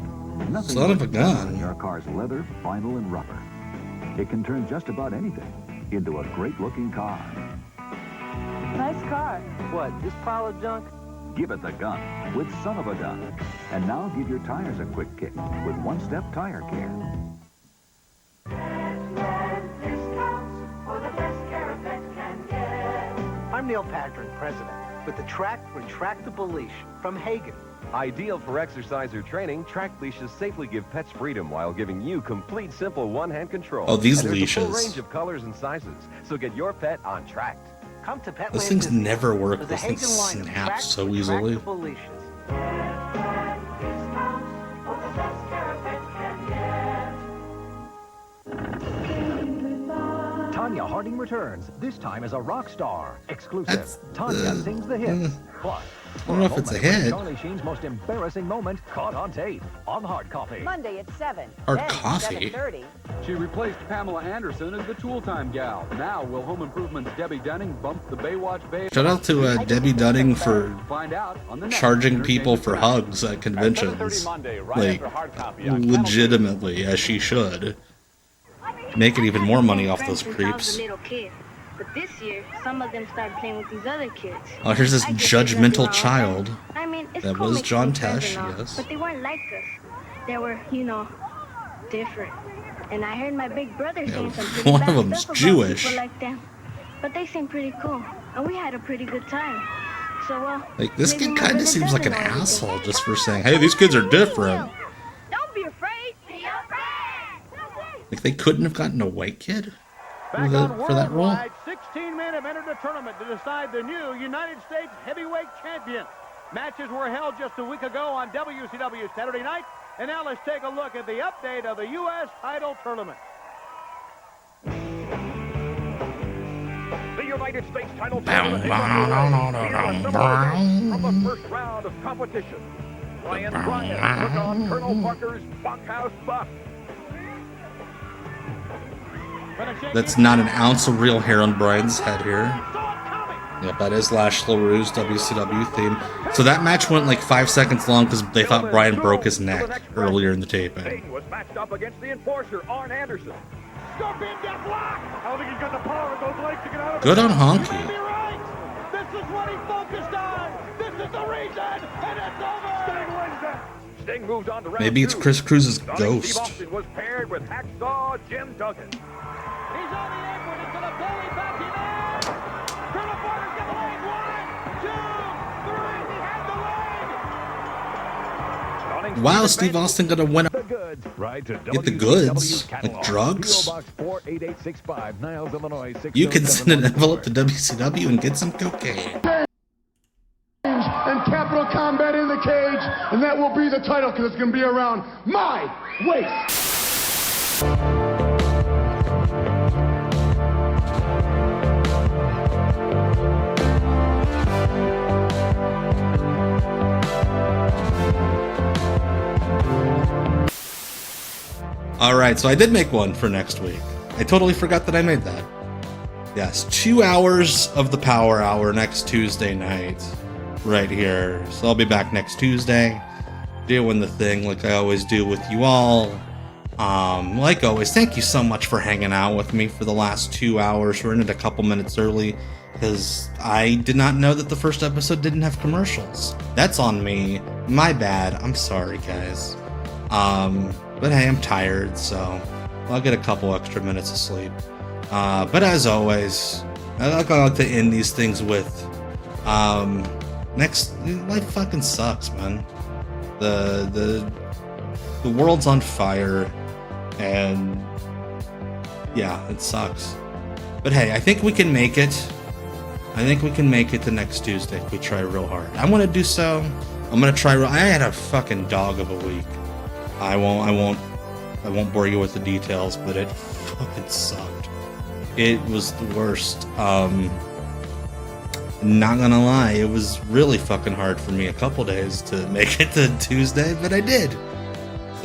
Nothing Son of a gun. in your car's leather, vinyl, and rubber. It can turn just about anything into a great-looking car. Nice car. What, this pile of junk? Give it the gun with Son of a Gun. And now give your tires a quick kick with one-step tire care. I'm Neil Patrick, president, with the Track Retractable Leash from Hagen. Ideal for exercise or training, track leashes safely give pets freedom while giving you complete, simple one-hand control. Oh, these and there's leashes. a full range of colors and sizes, so get your pet on track. Come to Petland Those things Disney never work. for the Those things Hagen line of snap Track so easily. Retractable leashes. Tanya Harding returns, this time as a rock star. Exclusive. Tanya sings the hits. Plus, I don't know if it's a hit. Charlie Sheen's most embarrassing moment caught on tape on Hard Coffee. Monday at 7. Hard then Coffee? 7:30. She replaced Pamela Anderson as the Tool Time gal. Now, will Home Improvement's Debbie Dunning bump the Baywatch Bay? Shout out to Debbie Dunning for Find out on the next charging people for hugs at conventions. Like, legitimately, as she should. Making even more money off those creeps. But this year, some of them started playing with these other kids. Oh, here's this judgmental child. I mean, it's That cool was making John friends Tesh, and all, yes. But they weren't like us. They were, different. And I heard my big brother saying some pretty one bad of them's stuff Jewish. about people like them. But they seemed pretty cool, and we had a pretty good time. So, Like, this maybe kid my kind of brother seems like an doesn't know everything. asshole just for saying, hey, these kids are different. Don't be afraid. Be afraid. Like, they couldn't have gotten a white kid Back for, on for that role. Worldwide, 16 men have entered the tournament to decide the new United States heavyweight champion. Matches were held just a week ago on WCW Saturday night. And now let's take a look at the update of the U.S. title tournament. The United States title Bow, tournament bow, no, no, no, no, bow. from the first round of competition. Ryan Bryant took on Colonel Parker's bunkhouse buck. That's not an ounce of real hair on Brian's head here. Yep, that is Lash LaRue's WCW theme. So that match went like 5 seconds long because they thought Brian broke his neck earlier in the taping. Sting was matched up against the enforcer, Arn Anderson. Scorpion death block. I don't think he's got the power of those legs to get out of it. Good on Honky. You may be right. This is what he focused on. This is the reason, and it's over. Sting wins it. Sting moved on to round Maybe it's two. Chris Cruz's Steve ghost. Austin was paired with Hacksaw Jim Duggan. He's on the apron. He's going to belly back him in. Colonel Parker's got the leg. 1, 2, 3. He had the leg. Wow, Steve Austin gonna win. Right to Get the goods, like drugs. Box 48865, Niles, Illinois. You can send an envelope to WCW and get some cocaine. And Capital Combat in the cage, and that will be the title because it's going to be around my waist. Alright, so I did make one for next week. I totally forgot that I made that. Yes, 2 hours of the Power Hour next Tuesday night. Right here. So I'll be back next Tuesday, doing the thing like I always do with you all. Like always, thank you so much for hanging out with me for the last 2 hours. We're in it a couple minutes early because I did not know that the first episode didn't have commercials. That's on me. My bad. I'm sorry, guys. But hey, I'm tired, so I'll get a couple extra minutes of sleep. But as always, I like to end these things with, life fucking sucks, man. The world's on fire, and yeah, it sucks. But hey, I think we can make it. I think we can make it the next Tuesday if we try real hard. I want to do so. I'm gonna try. I had a fucking dog of a week. I won't bore you with the details, but it fucking sucked. It was the worst. Not gonna lie, it was really fucking hard for me a couple days to make it to Tuesday, but I did.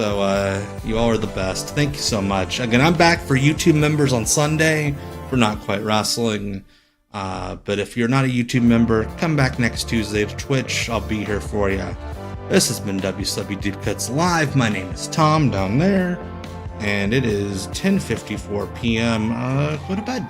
So you all are the best. Thank you so much. Again, I'm back for YouTube members on Sunday for Not Quite Wrestling. But if you're not a YouTube member, come back next Tuesday to Twitch. I'll be here for you. This has been WCW Deep Cuts Live. My name is Tom down there, and it is 10:54 p.m. Go to bed.